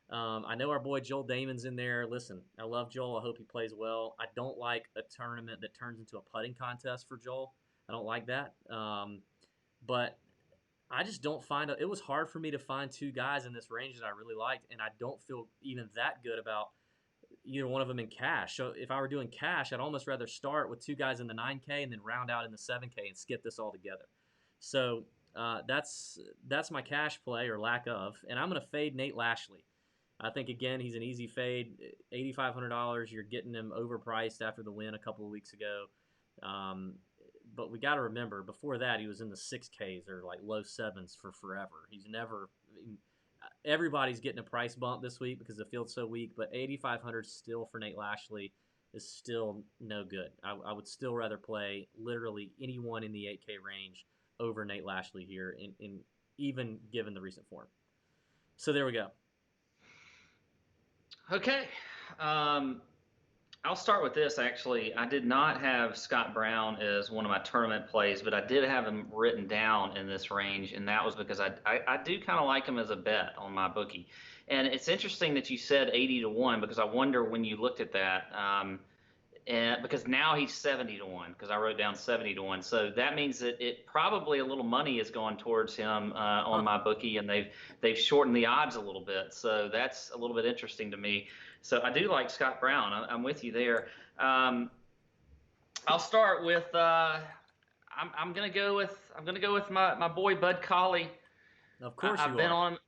I know our boy Joel Damon's in there. Listen, I love Joel. I hope he plays well. I don't like a tournament that turns into a putting contest for Joel. I don't like that. But I just don't find it was hard for me to find 2 guys in this range that I really liked, and I don't feel even that good about either one of them in cash. So if I were doing cash, I'd almost rather start with 2 guys in the 9K and then round out in the 7K and skip this all together. So that's my cash play, or lack of. And I'm going to fade Nate Lashley. I think, again, he's an easy fade. $8,500, you're getting him overpriced after the win a couple of weeks ago. But we got to remember, before that, he was in the 6Ks or like low 7s for forever. He's never – everybody's getting a price bump this week because the field's so weak, but $8,500 still for Nate Lashley is still no good. I would still rather play literally anyone in the 8K range over Nate Lashley here, in even given the recent form. So there we go. Okay. I'll start with this, actually. I did not have Scott Brown as one of my tournament plays, but I did have him written down in this range, and that was because I do kind of like him as a bet on my bookie. And it's interesting that you said 80-1, because I wonder when you looked at that, and because now he's 70-1, because I wrote down 70-1. So that means that it probably a little money is going towards him on my bookie, and they've shortened the odds a little bit. So that's a little bit interesting to me. So I do like Scott Brown. I'm with you there. I'll start with I'm gonna go with my boy Bud Colley. Of course, I've been on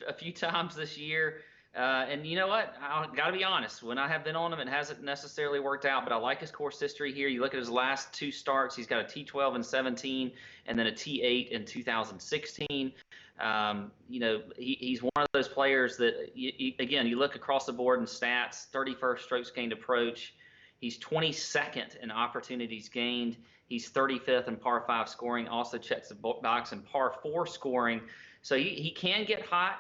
a few times this year. And you know what? I got to be honest. When I have been on him, it hasn't necessarily worked out. But I like his course history here. You look at his last 2 starts. He's got a T12 in 17, and then a T8 in 2016. He's one of those players that, again, you look across the board in stats: 31st strokes gained approach. He's 22nd in opportunities gained. He's 35th in par 5 scoring. Also checks the box in par 4 scoring. So he can get hot.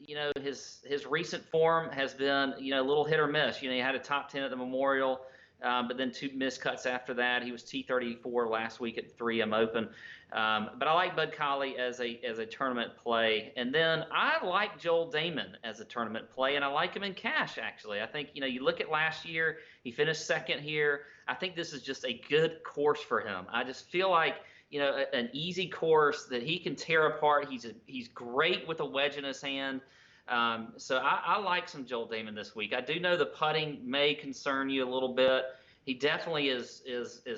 His recent form has been, a little hit or miss. He had a top 10 at the Memorial. but then 2 missed cuts after that. He was T34 last week at the 3M Open. But I like Bud Colley as a tournament play. And then I like Joel Damon as a tournament play, and I like him in cash, actually. I think, you look at last year, he finished second here. I think this is just a good course for him. I just feel like, an easy course that he can tear apart. He's great with a wedge in his hand. So I like some Joel Damon this week. I do know the putting may concern you a little bit. He definitely is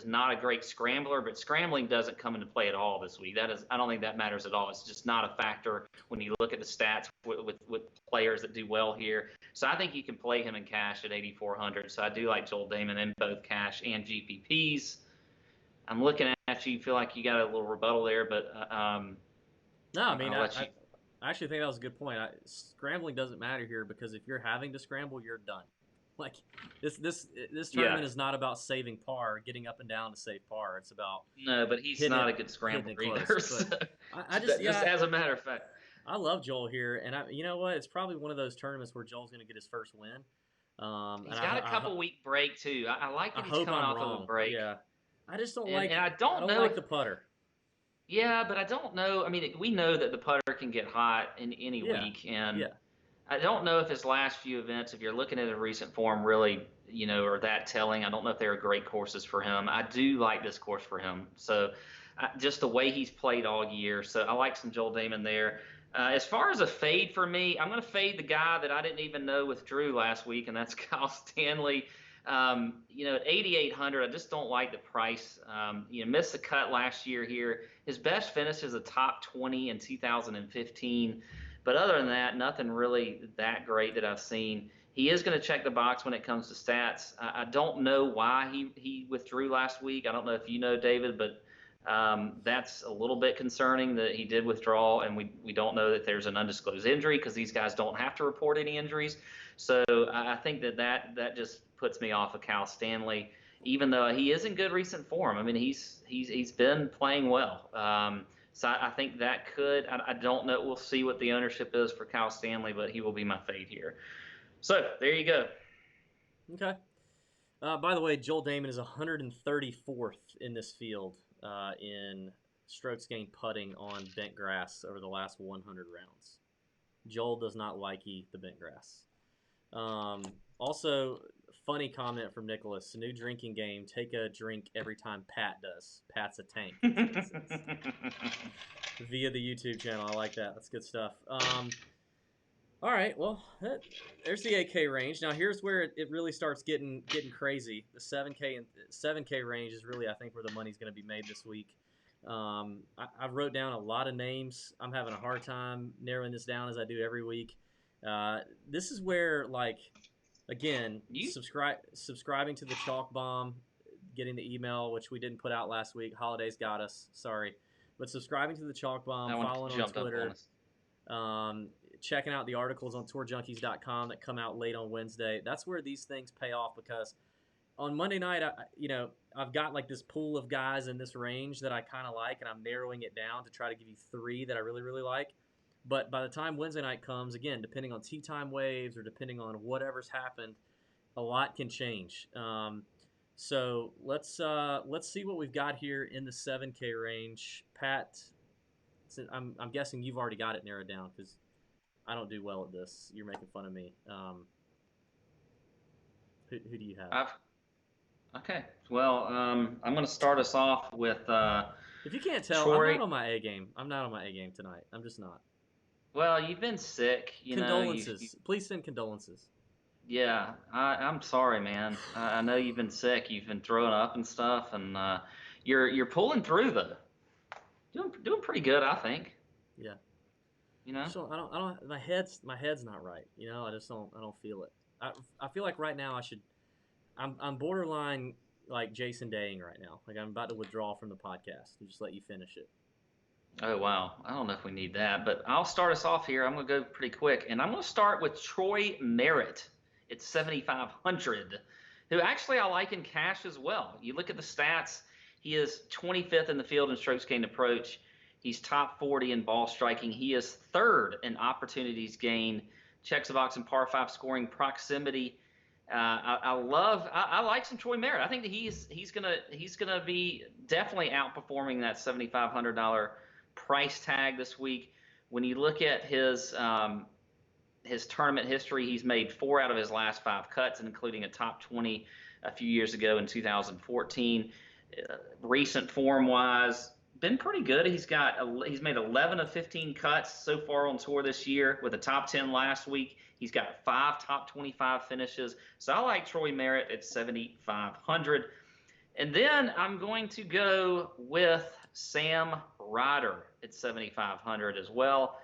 not a great scrambler, but scrambling doesn't come into play at all this week. I don't think that matters at all. It's just not a factor when you look at the stats with players that do well here. So I think you can play him in cash at 8,400. So I do like Joel Damon in both cash and GPPs. I'm looking at you. Feel like you got a little rebuttal there, but no, I mean, I actually think that was a good point. Scrambling doesn't matter here because if you're having to scramble, you're done. Like this tournament is not about saving par, getting up and down to save par. It's about but he's not a good scrambler either. So I just as a matter of fact, I love Joel here, and you know what? It's probably one of those tournaments where Joel's going to get his first win. He's got a couple week break too. I like that he's coming off of a break. Yeah, I just don't like. And I don't know like the putter. Yeah, but I don't know. I mean, we know that the putter can get hot in any week, and I don't know if his last few events, if you're looking at a recent form, really, are that telling. I don't know if they're great courses for him. I do like this course for him. So just the way he's played all year. So I like some Joel Damon there. As far as a fade for me, I'm going to fade the guy that I didn't even know withdrew last week, and that's Kyle Stanley. At 8,800, I just don't like the price. Missed the cut last year here. His best finish is a top 20 in 2015. But other than that, nothing really that great that I've seen. He is going to check the box when it comes to stats. I don't know why he withdrew last week. I don't know if you know, David, but that's a little bit concerning that he did withdraw, and we don't know that there's an undisclosed injury because these guys don't have to report any injuries. So I think that just puts me off of Cal Stanley, even though he is in good recent form. I mean, he's been playing well. So I think that could. I don't know. We'll see what the ownership is for Cal Stanley, but he will be my fade here. So there you go. Okay. By the way, Joel Damon is 134th in this field in strokes gained putting on bent grass over the last 100 rounds. Joel does not like the bent grass. Also, funny comment from Nicholas. New drinking game. Take a drink every time Pat does. Pat's a tank. Via the YouTube channel. I like that. That's good stuff. All right. Well, there's the 8K range. Now here's where it really starts getting crazy. The 7K range is really, I think, where the money's going to be made this week. I wrote down a lot of names. I'm having a hard time narrowing this down as I do every week. This is where, again, subscribing to the Chalk Bomb, getting the email, which we didn't put out last week. Holidays got us. Sorry. But subscribing to the Chalk Bomb, following on Twitter, checking out the articles on tourjunkies.com that come out late on Wednesday. That's where these things pay off because on Monday night, I've got this pool of guys in this range that I kind of like, and I'm narrowing it down to try to give you 3 that I really, really like. But by the time Wednesday night comes, again, depending on tee time waves or depending on whatever's happened, a lot can change. So let's see what we've got here in the 7K range. Pat, I'm guessing you've already got it narrowed down because I don't do well at this. You're making fun of me. Who do you have? Okay. Well, I'm going to start us off with. If you can't tell, Troy. I'm not on my A game. I'm not on my A game tonight. I'm just not. Well, you've been sick. Condolences. Please send condolences. Yeah, I'm sorry, man. I know you've been sick. You've been throwing up and stuff, and you're pulling through though. Doing pretty good, I think. Yeah. So I don't. My head's not right. I just don't feel it. I feel like right now I'm borderline like Jason Daying right now. Like I'm about to withdraw from the podcast and just let you finish it. Oh, wow. I don't know if we need that, but I'll start us off here. I'm going to go pretty quick, and I'm going to start with Troy Merritt. It's 7,500, who actually I like in cash as well. You look at the stats, he is 25th in the field in strokes gained approach. He's top 40 in ball striking. He is 3rd in opportunities gained. Checks the box in par 5 scoring proximity. I like some Troy Merritt. I think that he's gonna be definitely outperforming that $7,500 price tag this week. When you look at his tournament history, he's made 4 out of his last 5 cuts, including a top 20 a few years ago in 2014. Recent form wise, been pretty good. He's made 11 of 15 cuts so far on tour this year with a top 10 last week. He's got 5 top 25 finishes. So I like Troy Merritt at 7,500. And then I'm going to go with Sam Ryder at 7,500 as well.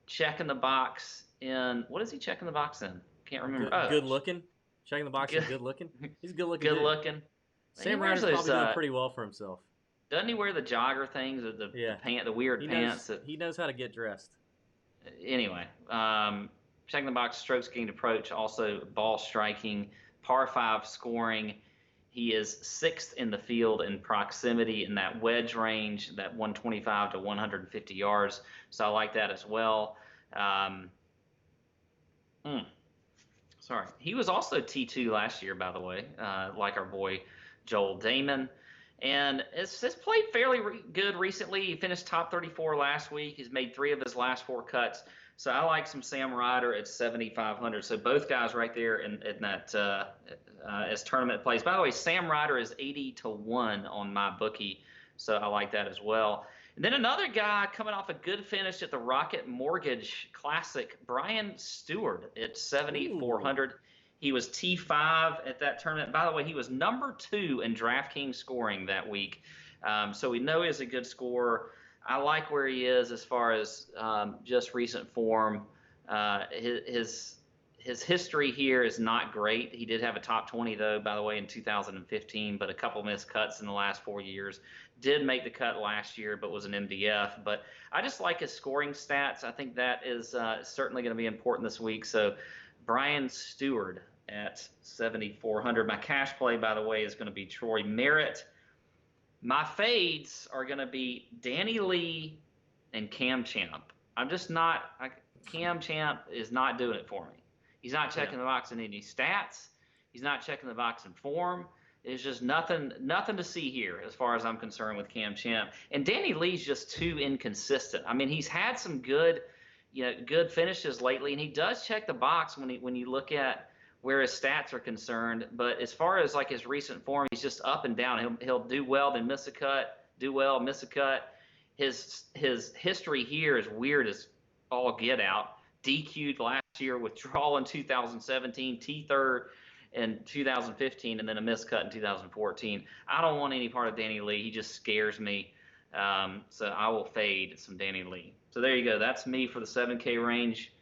Checking the box in, what is he checking the box in? Can't remember. Good looking. Checking the box in good looking. He's a good looking. Good looking. Sam Ryder's probably doing pretty well for himself. Doesn't he wear the jogger things, the weird pants? He knows how to get dressed. Anyway, checking the box, strokes gained approach, also ball striking, par 5 scoring. He is 6th in the field in proximity in that wedge range, that 125 to 150 yards. So I like that as well. Sorry. He was also T2 last year, by the way, like our boy Joel Damon. And has played fairly good recently. He finished top 34 last week. He's made 3 of his last 4 cuts. So I like some Sam Ryder at 7,500. So both guys right there in that as tournament plays. By the way, Sam Ryder is 80 to 1 on my bookie. So I like that as well. And then another guy coming off a good finish at the Rocket Mortgage Classic, Brian Stewart at 7,400. He was T5 at that tournament. By the way, he was number 2 in DraftKings scoring that week. So we know he's a good scorer. I like where he is as far as just recent form. His history here is not great. He did have a top 20, though, by the way, in 2015, but a couple missed cuts in the last 4 years. Did make the cut last year, but was an MDF. But I just like his scoring stats. I think that is certainly going to be important this week. So Brian Stewart at 7,400. My cash play, by the way, is going to be Troy Merritt. My fades are going to be Danny Lee and Cam Champ. I'm just not – Cam Champ is not doing it for me. He's not checking the box in any stats. He's not checking the box in form. There's just nothing to see here as far as I'm concerned with Cam Champ. And Danny Lee's just too inconsistent. I mean, he's had some good finishes lately, and he does check the box when you look at where his stats are concerned. But as far as like his recent form, he's just up and down. He'll do well, then miss a cut, do well, miss a cut. His history here is weird as all get out. DQ'd last year, withdrawal in 2017, T3rd in 2015, and then a missed cut in 2014. I don't want any part of Danny Lee. He just scares me. So I will fade some Danny Lee. So there you go. That's me for the 7K range.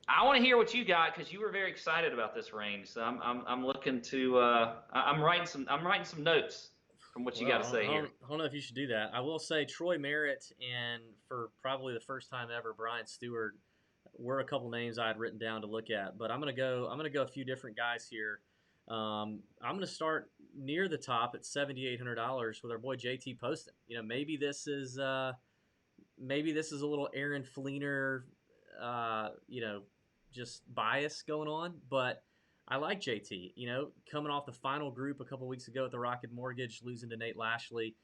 I want to hear what you got because you were very excited about this range. So I'm looking to I'm writing some notes from what you got to say here. I don't know if you should do that. I will say Troy Merritt and for probably the first time ever, Brian Stewart were a couple names I had written down to look at. But I'm gonna go a few different guys here. I'm gonna start near the top at $7,800 with our boy JT Poston. You know, maybe this is a little Aaron Fleenor, just bias going on, but I like JT. You know, coming off the final group a couple weeks ago at the Rocket Mortgage, losing to Nate Lashley.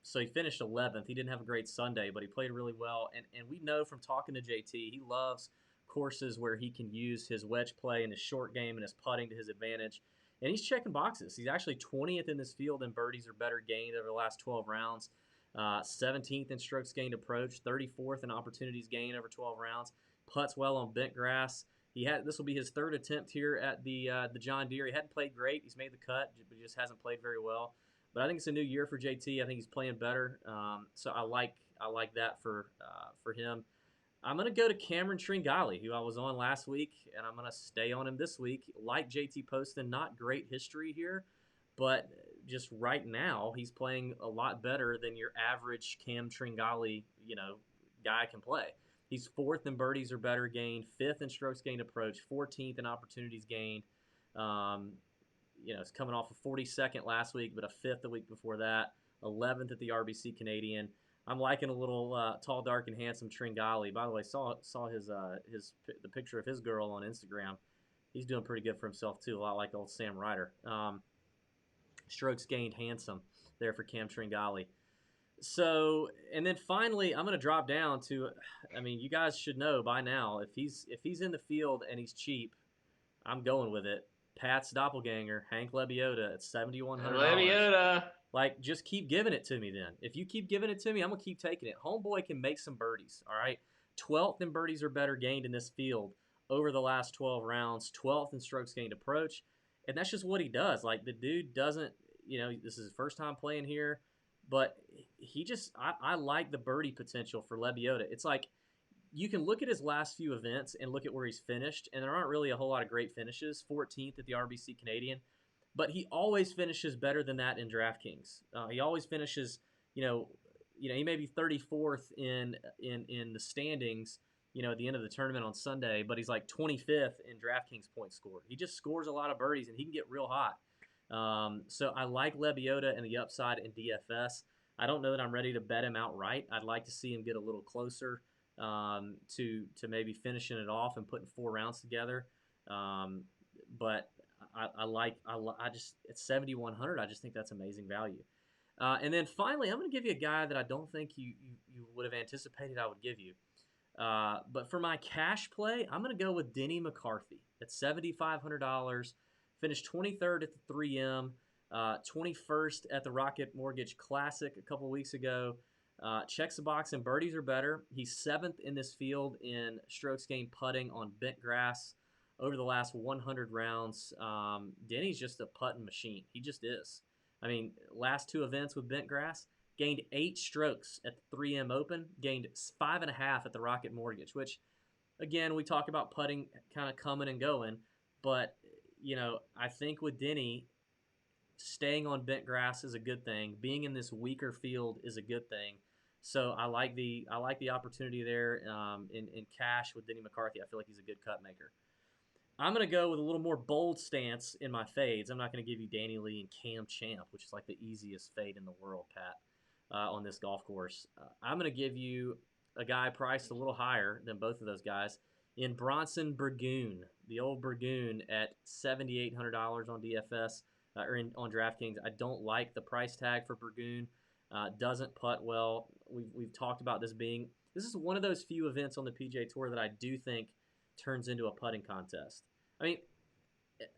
So he finished 11th. He didn't have a great Sunday, but he played really well. And we know from talking to JT, he loves courses where he can use his wedge play and his short game and his putting to his advantage. And he's checking boxes. He's actually 20th in this field in birdies or better gained over the last 12 rounds. 17th in strokes gained approach, 34th in opportunities gained over 12 rounds. Putts well on bent grass. This will be his 3rd attempt here at the John Deere. He hadn't played great. He's made the cut, but he just hasn't played very well. But I think it's a new year for JT. I think he's playing better. So I like that for him. I'm going to go to Cameron Tringali, who I was on last week, and I'm going to stay on him this week. Like JT Poston, not great history here, but just right now he's playing a lot better than your average Cam Tringali, guy can play. He's 4th in birdies or better gained, 5th in strokes gained approach, 14th in opportunities gained. It's coming off a 42nd last week, but a 5th the week before that, 11th at the RBC Canadian. I'm liking a little tall, dark, and handsome Tringali. By the way, saw the picture of his girl on Instagram. He's doing pretty good for himself too, a lot like old Sam Ryder. Strokes gained handsome there for Cam Tringali. So, and then finally, I'm going to drop down to, I mean, you guys should know by now, if he's in the field and he's cheap, I'm going with it. Pat's doppelganger, Hank Lebioda at $7,100. Lebiota. Like, just keep giving it to me then. If you keep giving it to me, I'm going to keep taking it. Homeboy can make some birdies, all right? 12th in birdies or better gained in this field over the last 12 rounds, 12th in strokes gained approach. And that's just what he does. Like, the dude doesn't, this is his first time playing here, but he just, I like the birdie potential for Lebioda. It's like, you can look at his last few events and look at where he's finished, and there aren't really a whole lot of great finishes. 14th at the RBC Canadian, but he always finishes better than that in DraftKings. He always finishes, he may be 34th in the standings, at the end of the tournament on Sunday, but he's like 25th in DraftKings points scored. He just scores a lot of birdies, and he can get real hot. So I like Lebioda and the upside in DFS. I don't know that I'm ready to bet him outright. I'd like to see him get a little closer to maybe finishing it off and putting 4 rounds together. But I just at 7,100, I just think that's amazing value. And then finally, I'm going to give you a guy that I don't think you would have anticipated I would give you. But for my cash play, I'm going to go with Denny McCarthy at $7,500. Finished 23rd at the 3M, 21st at the Rocket Mortgage Classic a couple weeks ago. Checks the box and birdies are better. He's 7th in this field in strokes gained putting on bent grass over the last 100 rounds. Denny's just a putting machine. He just is. I mean, last 2 events with bent grass, gained 8 strokes at the 3M Open, gained 5.5 at the Rocket Mortgage, which, again, we talk about putting kind of coming and going, but, I think with Denny, staying on bent grass is a good thing. Being in this weaker field is a good thing. So I like the opportunity there in cash with Denny McCarthy. I feel like he's a good cut maker. I'm going to go with a little more bold stance in my fades. I'm not going to give you Danny Lee and Cam Champ, which is like the easiest fade in the world, Pat, on this golf course. I'm going to give you a guy priced a little higher than both of those guys in Bronson Burgoon, the old Burgoon at $7,800 on DFS or on DraftKings. I don't like the price tag for Burgoon. Doesn't putt well. We've talked about this is one of those few events on the PGA Tour that I do think turns into a putting contest. I mean,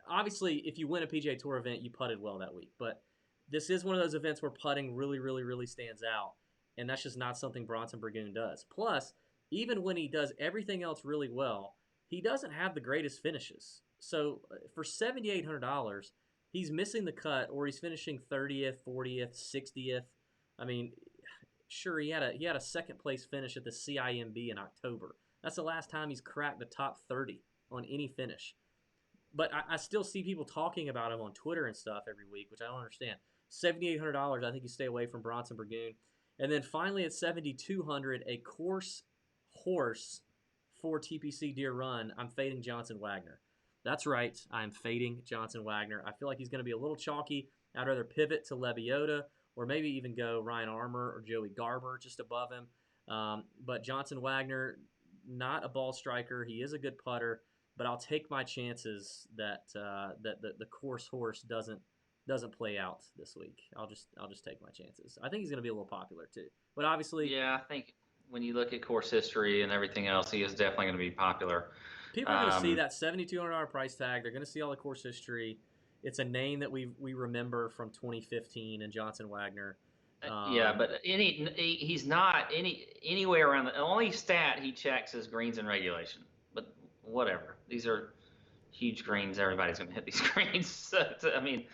obviously, if you win a PGA Tour event, you putted well that week. But this is one of those events where putting really, really, really stands out, and that's just not something Bronson Burgoon does. Plus, even when he does everything else really well, he doesn't have the greatest finishes. So for $7,800, he's missing the cut, or he's finishing 30th, 40th, 60th. I mean, sure, he had a second place finish at the CIMB in October. That's the last time he's cracked the top 30 on any finish. But I still see people talking about him on Twitter and stuff every week, which I don't understand. $7,800, I think you stay away from Bronson Burgoon. And then finally at $7,200, a course horse for TPC Deer Run, I'm fading Johnson Wagner. That's right, I'm fading Johnson Wagner. I feel like he's going to be a little chalky. I'd rather pivot to Lebioda or maybe even go Ryan Armour or Joey Garber just above him. But Johnson Wagner, not a ball striker. He is a good putter, but I'll take my chances that the course horse doesn't play out this week. I'll just take my chances. I think he's going to be a little popular too. But obviously, yeah, I think when you look at course history and everything else, he is definitely going to be popular. People are going to see that $7,200 price tag. They're going to see all the course history. It's a name that we remember from 2015 and Johnson Wagner. Yeah, but he's not anywhere around the only stat he checks is greens and regulation. But whatever, these are huge greens. Everybody's going to hit these greens. So, I mean,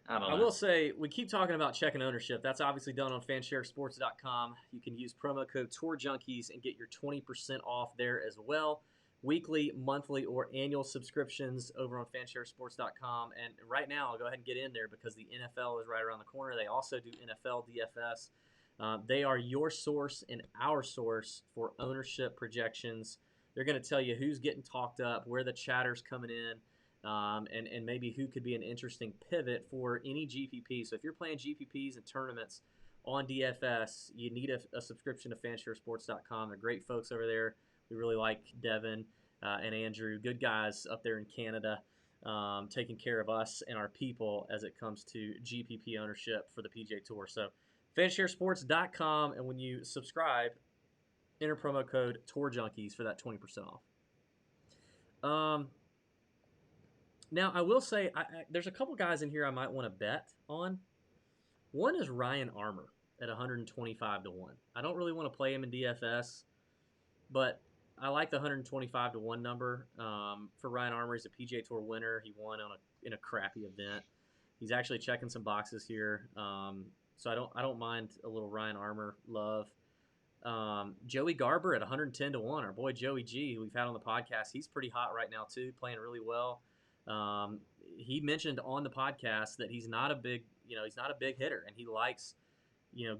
I don't know. I will say we keep talking about checking ownership. That's obviously done on fansharesports.com. You can use promo code Tour Junkies and get your 20% off there as well. Weekly, monthly, or annual subscriptions over on fansharesports.com. And right now, I'll go ahead and get in there because the NFL is right around the corner. They also do NFL DFS. They are your source and our source for ownership projections. They're going to tell you who's getting talked up, where the chatter's coming in, and maybe who could be an interesting pivot for any GPP. So if you're playing GPPs and tournaments on DFS, you need a subscription to fansharesports.com. They're great folks over there. We really like Devin and Andrew, good guys up there in Canada. taking care of us and our people as it comes to GPP ownership for the PGA Tour. So fansharesports.com, and when you subscribe, enter promo code Tour Junkies for that 20% off. Now, I will say there's a couple guys in here I might want to bet on. One is Ryan Armour at 125 to 1. I don't really want to play him in DFS, but I like the 125 to 1 number for Ryan Armour. He's a PGA Tour winner. He won in a crappy event. He's actually checking some boxes here, so I don't mind a little Ryan Armour love. Joey Garber at 110 to 1. Our boy Joey G, who we've had on the podcast, he's pretty hot right now too, playing really well. He mentioned on the podcast that he's not a big hitter, and he likes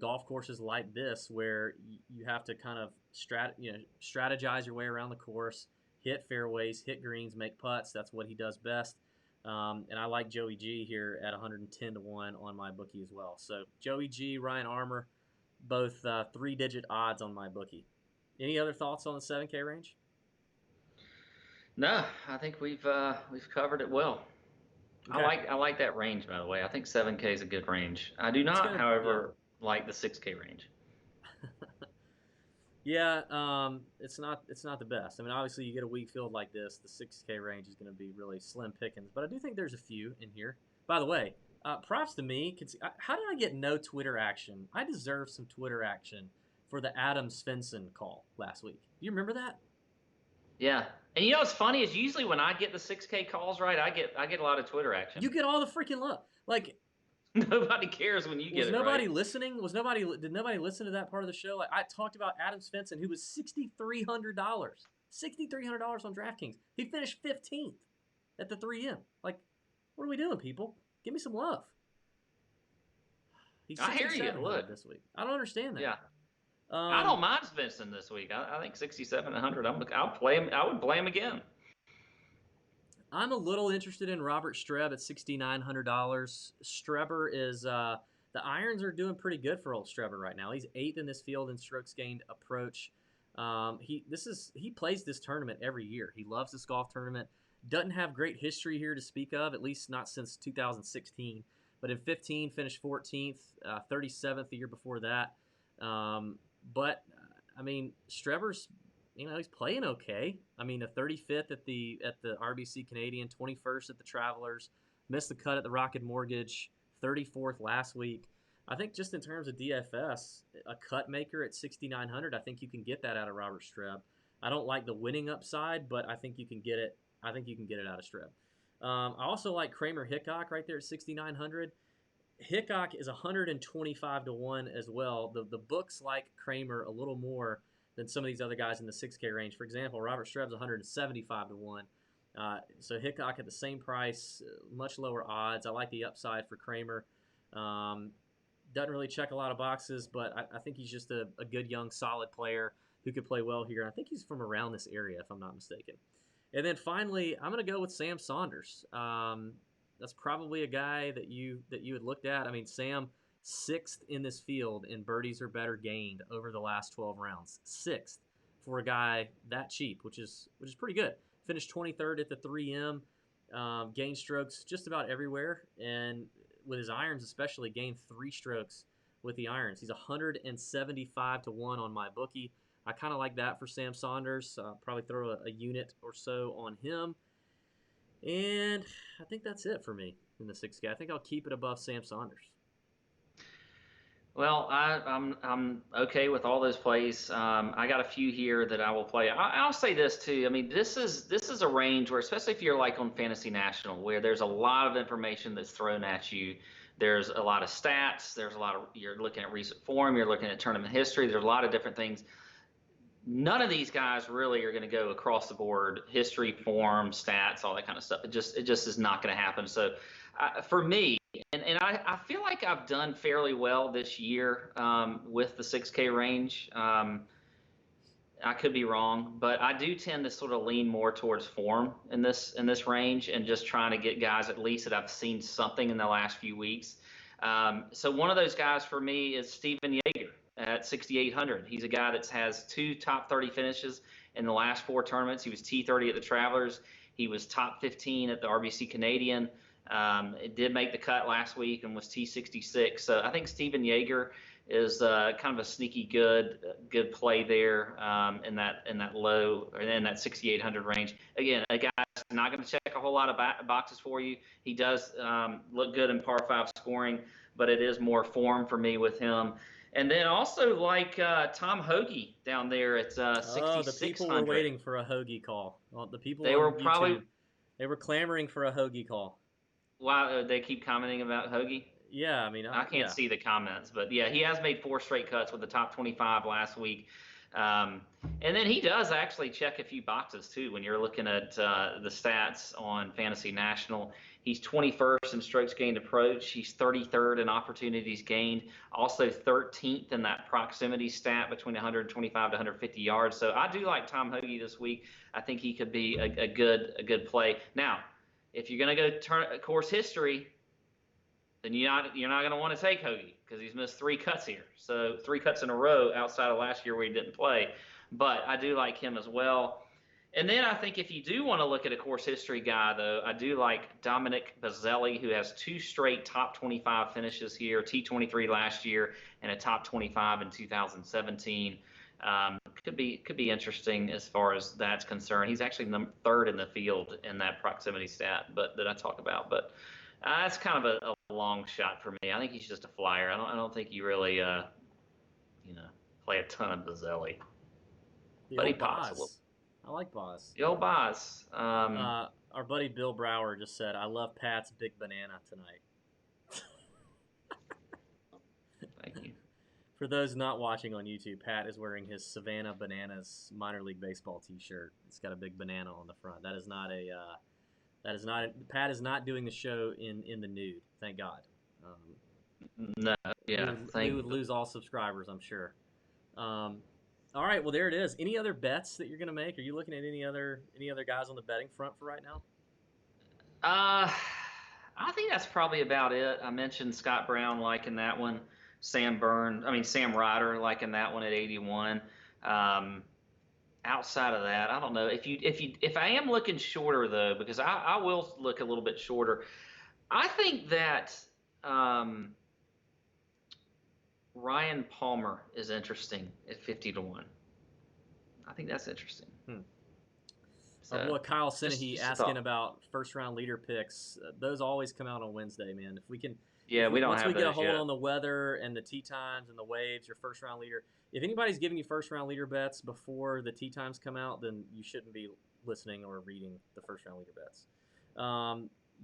golf courses like this where you have to kind of strategize your way around the course, hit fairways, hit greens, make putts. That's what he does best. And I like Joey G here at 110 to 1 on my bookie as well. So Joey G, Ryan Armour, both 3-digit odds on my bookie. Any other thoughts on the 7K range? No, I think we've covered it well. Okay. I like that range, by the way. I think 7K is a good range. I do not, however, like the 6K range. Yeah, it's not the best. I mean, obviously, you get a weak field like this, the 6K range is going to be really slim pickings. But I do think there's a few in here. By the way, props to me. How did I get no Twitter action? I deserve some Twitter action for the Adam Svensson call last week. Do you remember that? Yeah. And you know what's funny is usually when I get the 6K calls right, I get a lot of Twitter action. You get all the freaking love. Like nobody cares when you get it right. Was nobody listening? Did nobody listen to that part of the show? Like I talked about Adam Svensson, who was $6,300 on DraftKings. He finished 15th at the 3M. Like, what are we doing, people? Give me some love. I hear you. Look, this week. I don't understand that. Yeah. I don't mind Svensson this week. I think 6700. I'll play him. I would play him again. I'm a little interested in Robert Streb at $6,900. Streber is the irons are doing pretty good for old Streber right now. He's 8th in this field in strokes gained approach. He plays this tournament every year. He loves this golf tournament. Doesn't have great history here to speak of, at least not since 2016. But in 15, finished 14th, 37th the year before that. But I mean, Streber's, he's playing okay. I mean, a 35th at the RBC Canadian, 21st at the Travelers, missed the cut at the Rocket Mortgage, 34th last week. I think just in terms of DFS, a cut maker at 6,900, I think you can get that out of Robert Streb. I don't like the winning upside, but I think you can get it. I think you can get it out of Streb. I also like Kramer Hickok right there at 6,900. Hickok is 125 to 1 as well. The books like Kramer a little more than some of these other guys in the 6K range. For example, Robert Streb's 175 to 1. So Hickok at the same price, much lower odds. I like the upside for Kramer. Doesn't really check a lot of boxes, but I think he's just a good, young, solid player who could play well here. I think he's from around this area, if I'm not mistaken. And then finally, I'm going to go with Sam Saunders. That's probably a guy that you had looked at. I mean, Sam, 6th in this field in birdies or better gained over the last 12 rounds. 6th for a guy that cheap, which is pretty good. Finished 23rd at the 3M. Gained strokes just about everywhere, and with his irons especially, gained 3 strokes with the irons. He's 175 to 1 on my bookie. I kind of like that for Sam Saunders. Probably throw a unit or so on him. And I think that's it for me in the 6K. I think I'll keep it above Sam Saunders. Well, I'm okay with all those plays. I got a few here that I will play. I'll say this too. I mean, this is a range where, especially if you're like on Fantasy National, where there's a lot of information that's thrown at you. There's a lot of stats. You're looking at recent form. You're looking at tournament history. There's a lot of different things. None of these guys really are going to go across the board, history, form, stats, all that kind of stuff. It just is not going to happen. So for me, and I feel like I've done fairly well this year with the 6K range. I could be wrong, but I do tend to sort of lean more towards form in this range and just trying to get guys at least that I've seen something in the last few weeks. So one of those guys for me is Steven Yeager at 6,800. He's a guy that has 2 top 30 finishes in the last 4 tournaments. He was T30 at the Travelers. He was top 15 at the RBC Canadian. It did make the cut last week and was T66. So I think Steven Yeager is kind of a sneaky good play there in that low or in that 6,800 range. Again, a guy that's not going to check a whole lot of boxes for you. He does look good in par 5 scoring, but it is more form for me with him. And then also like Tom Hoagie down there at 6,600. Oh, the people were waiting for a Hoagie call. Well, the people they on were YouTube, probably they were clamoring for a Hoagie call. Wow, they keep commenting about Hoagie. Yeah, I mean, I can't see the comments, but yeah, he has made 4 straight cuts with the top 25 last week. And then he does actually check a few boxes too. When you're looking at the stats on Fantasy National, he's 21st in strokes gained approach. He's 33rd in opportunities gained. Also 13th in that proximity stat between 125 to 150 yards. So I do like Tom Hoagie this week. I think he could be a good play. Now, if you're going to go course history, then you're not going to want to take Hoagie because he's missed 3 cuts here. So 3 cuts in a row outside of last year where he didn't play. But I do like him as well. And then I think if you do want to look at a course history guy, though, I do like Dominic Bazzelli, who has 2 straight top 25 finishes here, T23 last year and a top 25 in 2017. Could be interesting as far as that's concerned. He's actually 3rd in the field in that proximity stat that I talk about. But that's kind of a long shot for me. I think he's just a flyer. I don't think you really play a ton of Bazzelli. But he pops a little. I like Boz. The old Boz. Our buddy Bill Brower just said, "I love Pat's big banana tonight." Thank you. For those not watching on YouTube, Pat is wearing his Savannah Bananas minor league baseball T-shirt. It's got a big banana on the front. That is not Pat is not doing the show in the nude. Thank God. No, yeah. We would lose all subscribers, I'm sure. All right, well there it is. Any other bets that you're gonna make? Are you looking at any other guys on the betting front for right now? I think that's probably about it. I mentioned Scott Brown liking that one. Sam Ryder liking that one at 81. Outside of that, I don't know. If I am looking shorter though, because I will look a little bit shorter. I think that Ryan Palmer is interesting at 50 to 1. I think that's interesting. So, our boy Kyle Senahy asking about first round leader picks. Those always come out on Wednesday, man. If we can. Yeah, we don't once have we get a those hold yet. on the weather and the tee times and the waves, your first round leader. If anybody's giving you first round leader bets before the tee times come out, then you shouldn't be listening or reading the first round leader bets.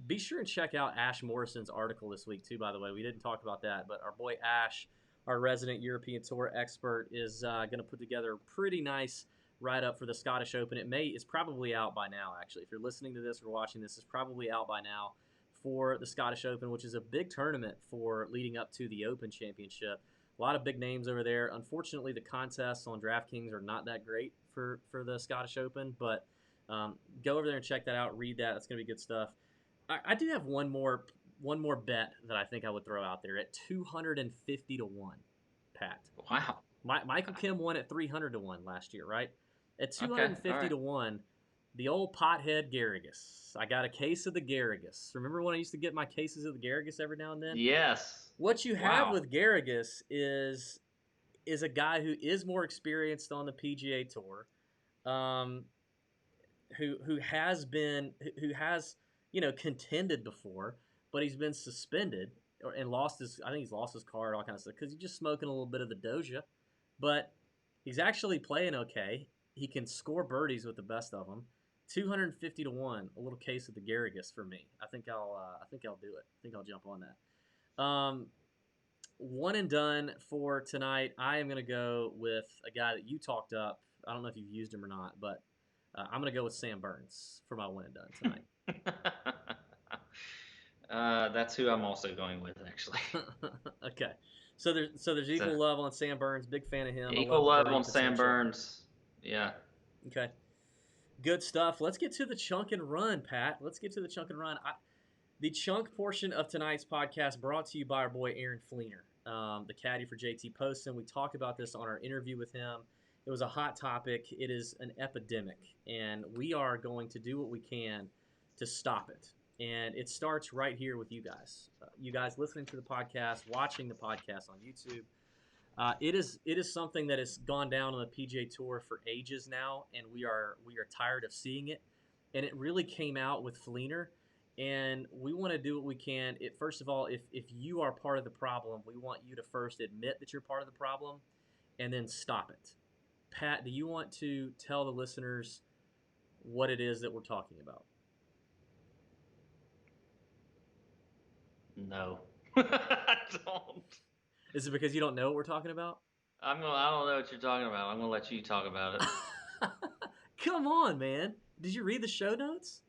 Be sure and check out Ash Morrison's article this week too. By the way, we didn't talk about that, but our boy Ash, our resident European Tour expert, is going to put together a pretty nice write-up for the Scottish Open. It's probably out by now, actually. If you're listening to this or watching this, it's probably out by now for the Scottish Open, which is a big tournament for leading up to the Open Championship. A lot of big names over there. Unfortunately, the contests on DraftKings are not that great for the Scottish Open, but go over there and check that out. Read that. That's going to be good stuff. I do have one more bet that I think I would throw out there at 250 to 1, Pat. Wow. Michael Kim won at 300 to 1 last year, right? At 250 okay, right. to 1, the old pothead Garrigus. I got a case of the Garrigus. Remember when I used to get my cases of the Garrigus every now and then? Yes. What you have with Garrigus is a guy who is more experienced on the PGA Tour, who has contended before, but he's been suspended and he's lost his card, all kind of stuff, because he's just smoking a little bit of the Doja. But he's actually playing okay. He can score birdies with the best of them. 250 to 1, a little case of the Garrigus for me. I think I'll do it. I think I'll jump on that. One and done for tonight. I am going to go with a guy that you talked up. I don't know if you've used him or not, but I'm going to go with Sam Burns for my one and done tonight. That's who I'm also going with, actually. Okay. So there's equal love on Sam Burns. Big fan of him. Equal love on Sam Burns. Yeah. Okay. Good stuff. Let's get to the chunk and run, Pat. Let's get to the chunk and run. The chunk portion of tonight's podcast brought to you by our boy Aaron Fleenor, the caddy for JT Poston. We talked about this on our interview with him. It was a hot topic. It is an epidemic, and we are going to do what we can to stop it. And it starts right here with you guys. You guys listening to the podcast, watching the podcast on YouTube. It is something that has gone down on the PGA Tour for ages now, and we are tired of seeing it. And it really came out with Fleenor, and we want to do what we can. First of all, if you are part of the problem, we want you to first admit that you're part of the problem, and then stop it. Pat, do you want to tell the listeners what it is that we're talking about? No, I don't. Is it because you don't know what we're talking about? I don't know what you're talking about. I'm gonna let you talk about it. Come on, man. Did you read the show notes?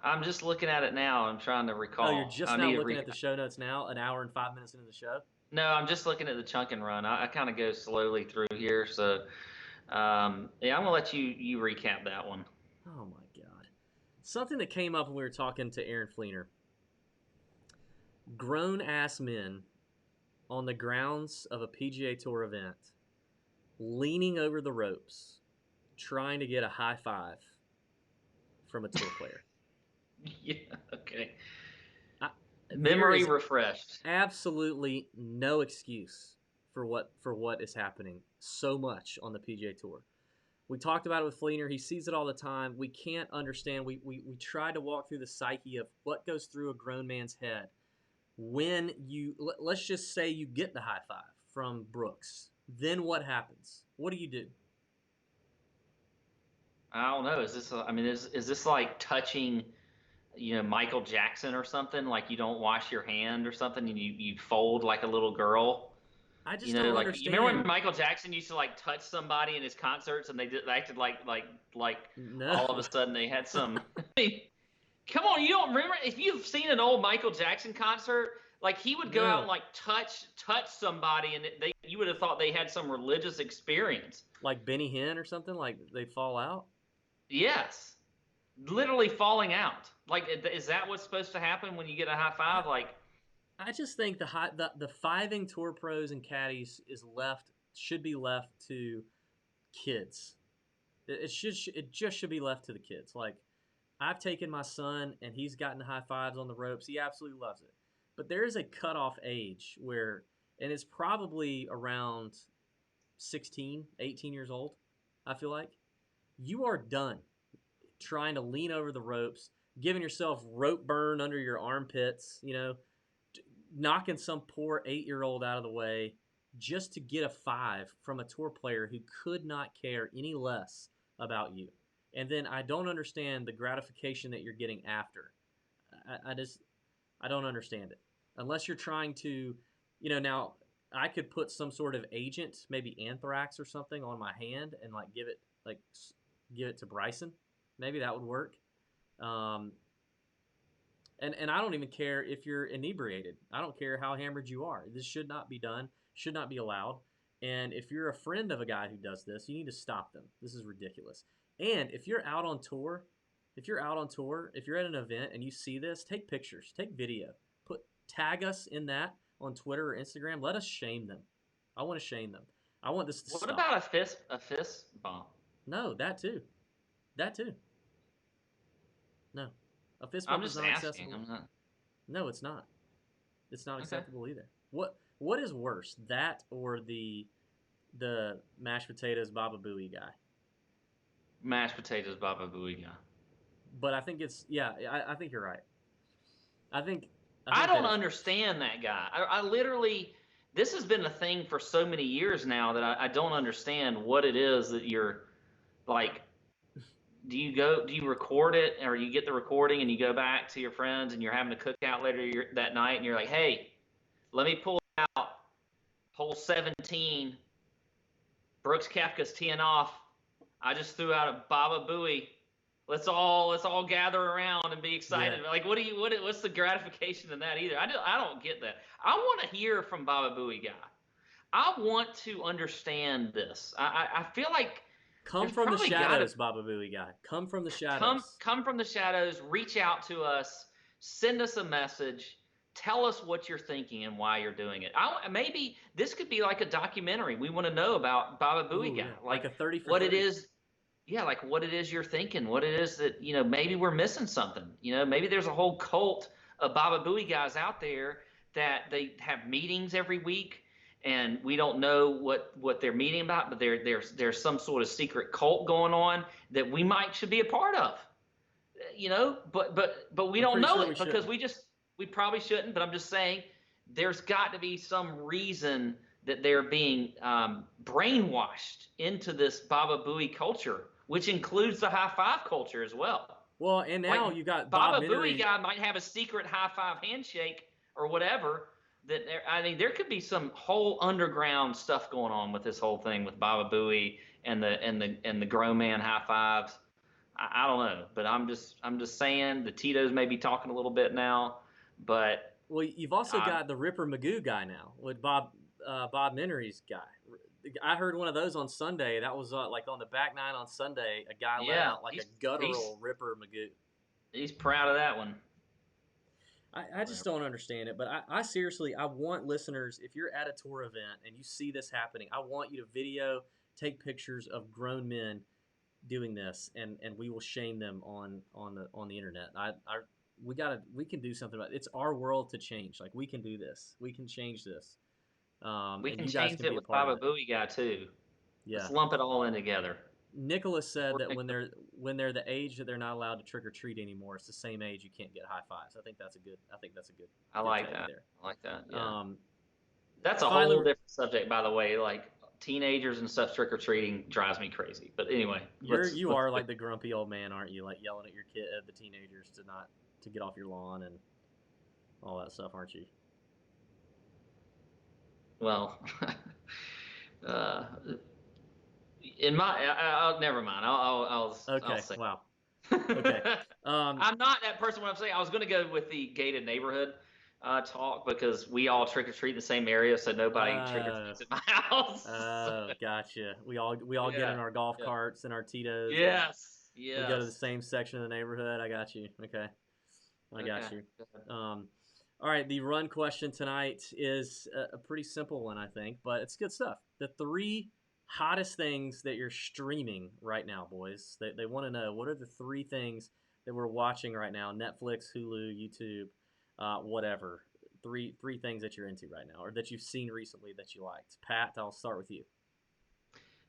I'm just looking at it now. I'm trying to recall. Oh, you're just now looking at the show notes now, an hour and 5 minutes into the show? No, I'm just looking at the chunk and run. I kind of go slowly through here, so I'm gonna let you recap that one. Oh my God! Something that came up when we were talking to Aaron Fleenor. Grown ass men on the grounds of a PGA Tour event, leaning over the ropes, trying to get a high five from a tour player. Yeah. Okay. Memory refreshed. Absolutely no excuse for what is happening so much on the PGA Tour. We talked about it with Fleenor. He sees it all the time. We can't understand. We tried to walk through the psyche of what goes through a grown man's head when let's just say you get the high five from Brooks. Then what happens? What do you do? I don't know. Is this like touching, Michael Jackson or something? Like you don't wash your hand or something, and you fold like a little girl. I just don't understand. You remember when Michael Jackson used to like touch somebody in his concerts, and they acted like no. All of a sudden they had some. I mean, come on, you don't remember? If you've seen an old Michael Jackson concert, like he would go out and like touch somebody, and you would have thought they had some religious experience. Like Benny Hinn or something, like they fall out. Yes, literally falling out. Like, is that what's supposed to happen when you get a high five? Like, I just think the fiving tour pros and caddies should be left to kids. It just should be left to the kids. Like, I've taken my son and he's gotten high fives on the ropes. He absolutely loves it. But there is a cutoff age where, and it's probably around 16, 18 years old, I feel like. You are done trying to lean over the ropes, giving yourself rope burn under your armpits, knocking some poor 8-year-old out of the way just to get a five from a tour player who could not care any less about you. And then I don't understand the gratification that you're getting after. I don't understand it. Unless you're trying to, now I could put some sort of agent, maybe anthrax or something on my hand and give it to Bryson. Maybe that would work. And I don't even care if you're inebriated. I don't care how hammered you are. This should not be done. Should not be allowed. And if you're a friend of a guy who does this, you need to stop them. This is ridiculous. And if you're out on tour, if you're at an event and you see this, take pictures, take video, tag us in that on Twitter or Instagram. Let us shame them. I want to shame them. I want this to stop. What about a fist bump? No, that too. No, a fist bump is not acceptable. No, it's not. It's not acceptable either. What is worse, that or the mashed potatoes Baba Booey guy? Mashed potatoes Baba Booey guy. But I think I think you're right. I don't understand that guy. I literally, this has been a thing for so many years now that I don't understand what it is that you're like. Do you record it, or you get the recording and you go back to your friends and you're having a cookout later that night and you're like, hey, let me pull out hole 17. Brooks Koepka's teeing off. I just threw out a Baba Booey. Let's all gather around and be excited. Yeah. Like, what's the gratification in that either? I don't get that. I want to hear from Baba Booey guy. I want to understand this. I feel like come from the shadows, Baba Booey guy. Come from the shadows. Come from the shadows. Reach out to us. Send us a message. tell us what you're thinking and why you're doing it. Maybe this could be like a documentary. We want to know about Baba Booey guy, Yeah. Like a 30 for what 30. it is. Yeah, like what it is you're thinking, what it is that, maybe we're missing something. Maybe there's a whole cult of Baba Booey guys out there that they have meetings every week, and we don't know what they're meeting about, but there's some sort of secret cult going on that we should be a part of. But we I'm don't pretty know sure it because we probably shouldn't. But I'm just saying, there's got to be some reason that they're being brainwashed into this Baba Booey culture, which includes the high five culture as well. Well, and now Like, you got Baba Bob Booey Menery. guy might have a secret high five handshake or whatever. There could be some whole underground stuff going on with this whole thing with Baba Booey and the grown man high fives. I don't know, but I'm just saying the Tito's may be talking a little bit now, but Well, you've also got the Ripper Magoo guy now with Bob Menery's guy. I heard one of those on Sunday. That was like on the back nine on Sunday. A guy let out like a guttural Ripper Magoo. He's proud of that one. I just don't understand it, but I seriously, I want listeners, if you're at a tour event and you see this happening, I want you to video, take pictures of grown men doing this, and we will shame them on the internet. We can do something about it. It's our world to change. Like, we can do this. We can change this. We and can you guys change can it be a with part Baba of it. Booey guy too. Yeah. Let's lump it all in together. Nicholas said that when they're the age that they're not allowed to trick or treat anymore, it's the same age you can't get high fives. I think that's a good. I like that. There. I like that. Yeah. That's a whole different subject, by the way. Like, teenagers and stuff trick or treating drives me crazy. But anyway, you are like the grumpy old man, aren't you? Like yelling at the teenagers to get off your lawn and all that stuff, aren't you? Well, never mind. I'll say. Wow. Okay. I'm not that person when I'm saying I was going to go with the gated neighborhood talk, because we all trick or treat in the same area, so nobody trick or treats at my house. Oh, gotcha. We all get in our golf carts and our Tito's. Yes. We go to the same section of the neighborhood. I got you. Okay. I got you. All right. The run question tonight is a pretty simple one, I think, but it's good stuff. The 3 hottest things that you're streaming right now, boys. They want to know, what are the 3 things that we're watching right now? Netflix, Hulu, YouTube, whatever. Three things that you're into right now, or that you've seen recently that you liked. Pat, I'll start with you.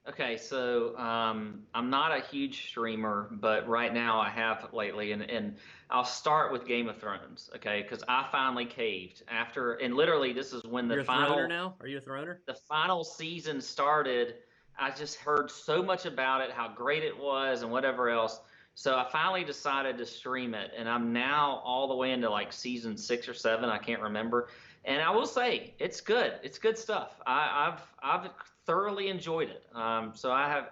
Okay, so I'm not a huge streamer, but right now I have lately, and I'll start with Game of Thrones, okay? Because I finally caved after, and literally this is when You're a throner now? Are you a throner? The final season started. I just heard so much about it, how great it was, and whatever else. So I finally decided to stream it, and I'm now all the way into like season 6 or 7. I can't remember. And I will say, it's good. It's good stuff. I've thoroughly enjoyed it. So I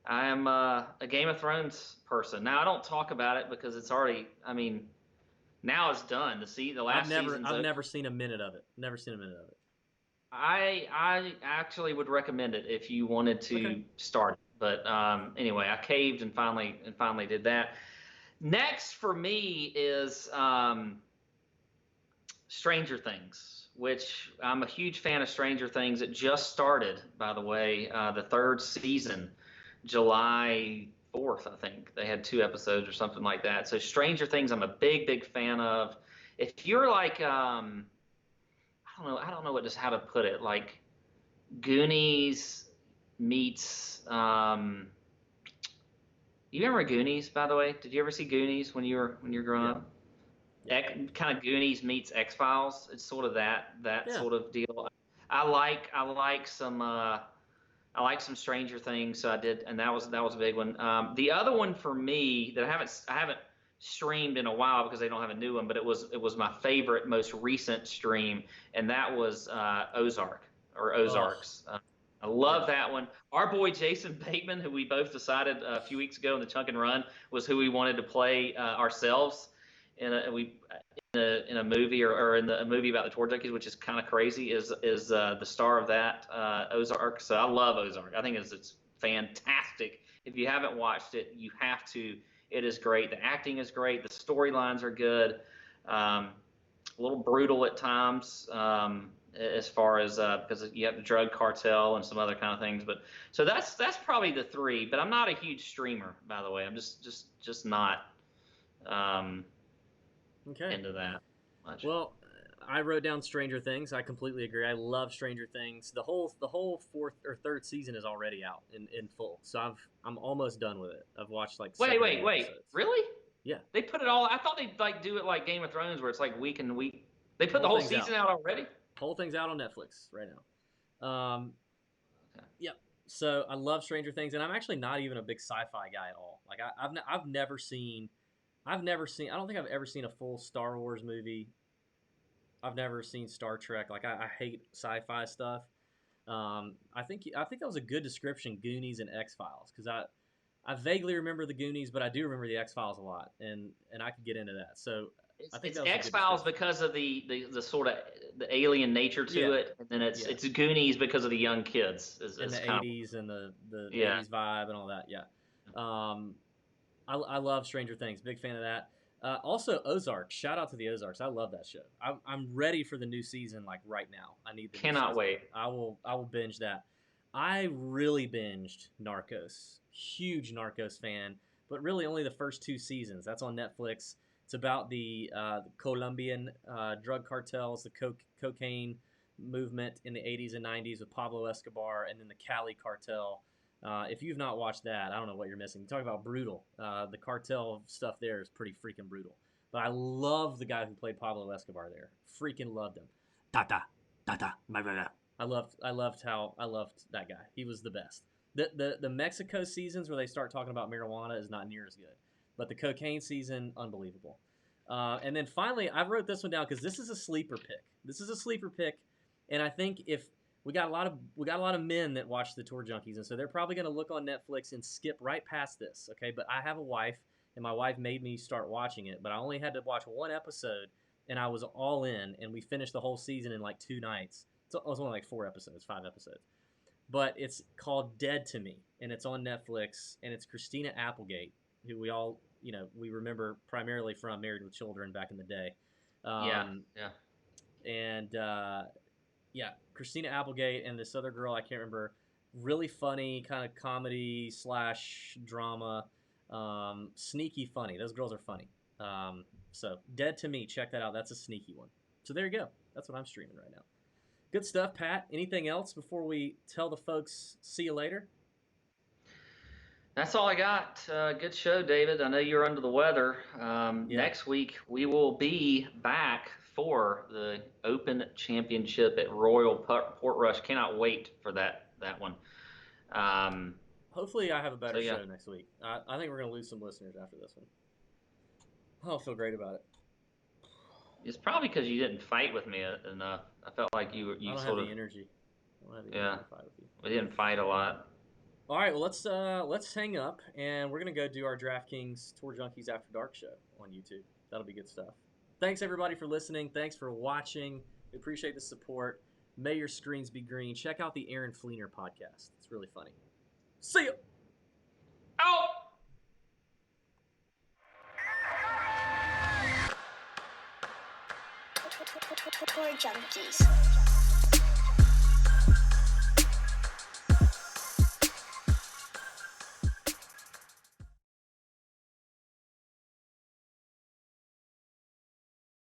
am a Game of Thrones person. Now I don't talk about it because it's already. I mean, now it's done. The last season. I've never seen a minute of it. Never seen a minute of it. I actually would recommend it if you wanted to start it. But anyway, I caved and finally did that. Next for me is Stranger Things, which I'm a huge fan of. Stranger Things. It just started, by the way, the 3rd season, July 4th, I think. They had 2 episodes or something like that. So Stranger Things, I'm a big fan of. If you're like, I don't know how to put it, like Goonies meets, you remember Goonies, by the way? Did you ever see Goonies when you were growing up? Kind of Goonies meets X-Files. It's sort of that sort of deal. I like some Stranger Things, so I did, and that was a big one. The other one for me that I haven't streamed in a while because they don't have a new one, but it was my favorite, most recent stream, and that was Ozarks. I love that one. Our boy Jason Bateman, who we both decided a few weeks ago in the Chunk and Run was who we wanted to play ourselves in a movie or in a movie about the Tour Junkies, which is kind of crazy, is the star of that Ozark. So I love Ozark. I think it's fantastic. If you haven't watched it, you have to. It is great. The acting is great. The storylines are good. a little brutal at times, as far as because you have the drug cartel and some other kind of things. But so that's probably the three. But I'm not a huge streamer, by the way. I'm just not into that much. Well, I wrote down Stranger Things. I completely agree. I love Stranger Things. The whole fourth or third season is already out in full. So I'm almost done with it. I've watched like Wait, episodes. really? Yeah. They put it all. I thought they'd like do it like Game of Thrones, where it's like week and week. They put the whole season out already. Whole thing's out on Netflix right now. Okay. Yeah. So I love Stranger Things, and I'm actually not even a big sci-fi guy at all. Like I've never seen. I don't think I've ever seen a full Star Wars movie. I've never seen Star Trek. Like I hate sci-fi stuff. I think that was a good description, Goonies and X-Files, because I vaguely remember the Goonies, but I do remember the X-Files a lot, and I could get into that. So I think it's X-Files because of the sort of the alien nature to it, and then it's Goonies because of the young kids. And the 80s and the 80s vibe and all that. Yeah. I love Stranger Things. Big fan of that. Also, Ozark. Shout out to the Ozarks. I love that show. I'm ready for the new season like right now. I need the Cannot wait. I will binge that. I really binged Narcos. Huge Narcos fan, but really only the first 2 seasons. That's on Netflix. It's about the Colombian drug cartels, the cocaine movement in the 80s and 90s with Pablo Escobar, and then the Cali cartel. If you've not watched that, I don't know what you're missing. You talk about brutal. The cartel stuff there is pretty freaking brutal. But I love the guy who played Pablo Escobar there. Freaking loved him. Tata, blah, blah, blah. I loved that guy. He was the best. The Mexico seasons where they start talking about marijuana is not near as good. But the cocaine season, unbelievable. And then finally, I wrote this one down because this is a sleeper pick. And I think if we got a lot of men that watch the Tour Junkies, and so they're probably going to look on Netflix and skip right past this, okay? But I have a wife, and my wife made me start watching it, but I only had to watch one episode, and I was all in, and we finished the whole season in like 2 nights. So it was only like 5 episodes. But it's called Dead to Me, and it's on Netflix, and it's Christina Applegate, who we all, we remember primarily from Married with Children back in the day. Christina Applegate and this other girl, I can't remember, really funny kind of comedy / drama, sneaky funny. Those girls are funny. So Dead to Me, check that out. That's a sneaky one. So there you go. That's what I'm streaming right now. Good stuff, Pat. Anything else before we tell the folks see you later? That's all I got. Good show, David. I know you're under the weather. Next week we will be back for the Open Championship at Royal Portrush. Cannot wait for that one. Hopefully I have a better show next week. I think we're going to lose some listeners after this one. I don't feel great about it. It's probably because you didn't fight with me enough. I felt like you I don't have the energy. I don't have the energy to fight with you. We didn't fight a lot. All right, well let's hang up, and we're gonna go do our DraftKings Tour Junkies After Dark show on YouTube. That'll be good stuff. Thanks everybody for listening. Thanks for watching. We appreciate the support. May your screens be green. Check out the Aaron Fleenor podcast. It's really funny. See ya. Out. Tour Junkies.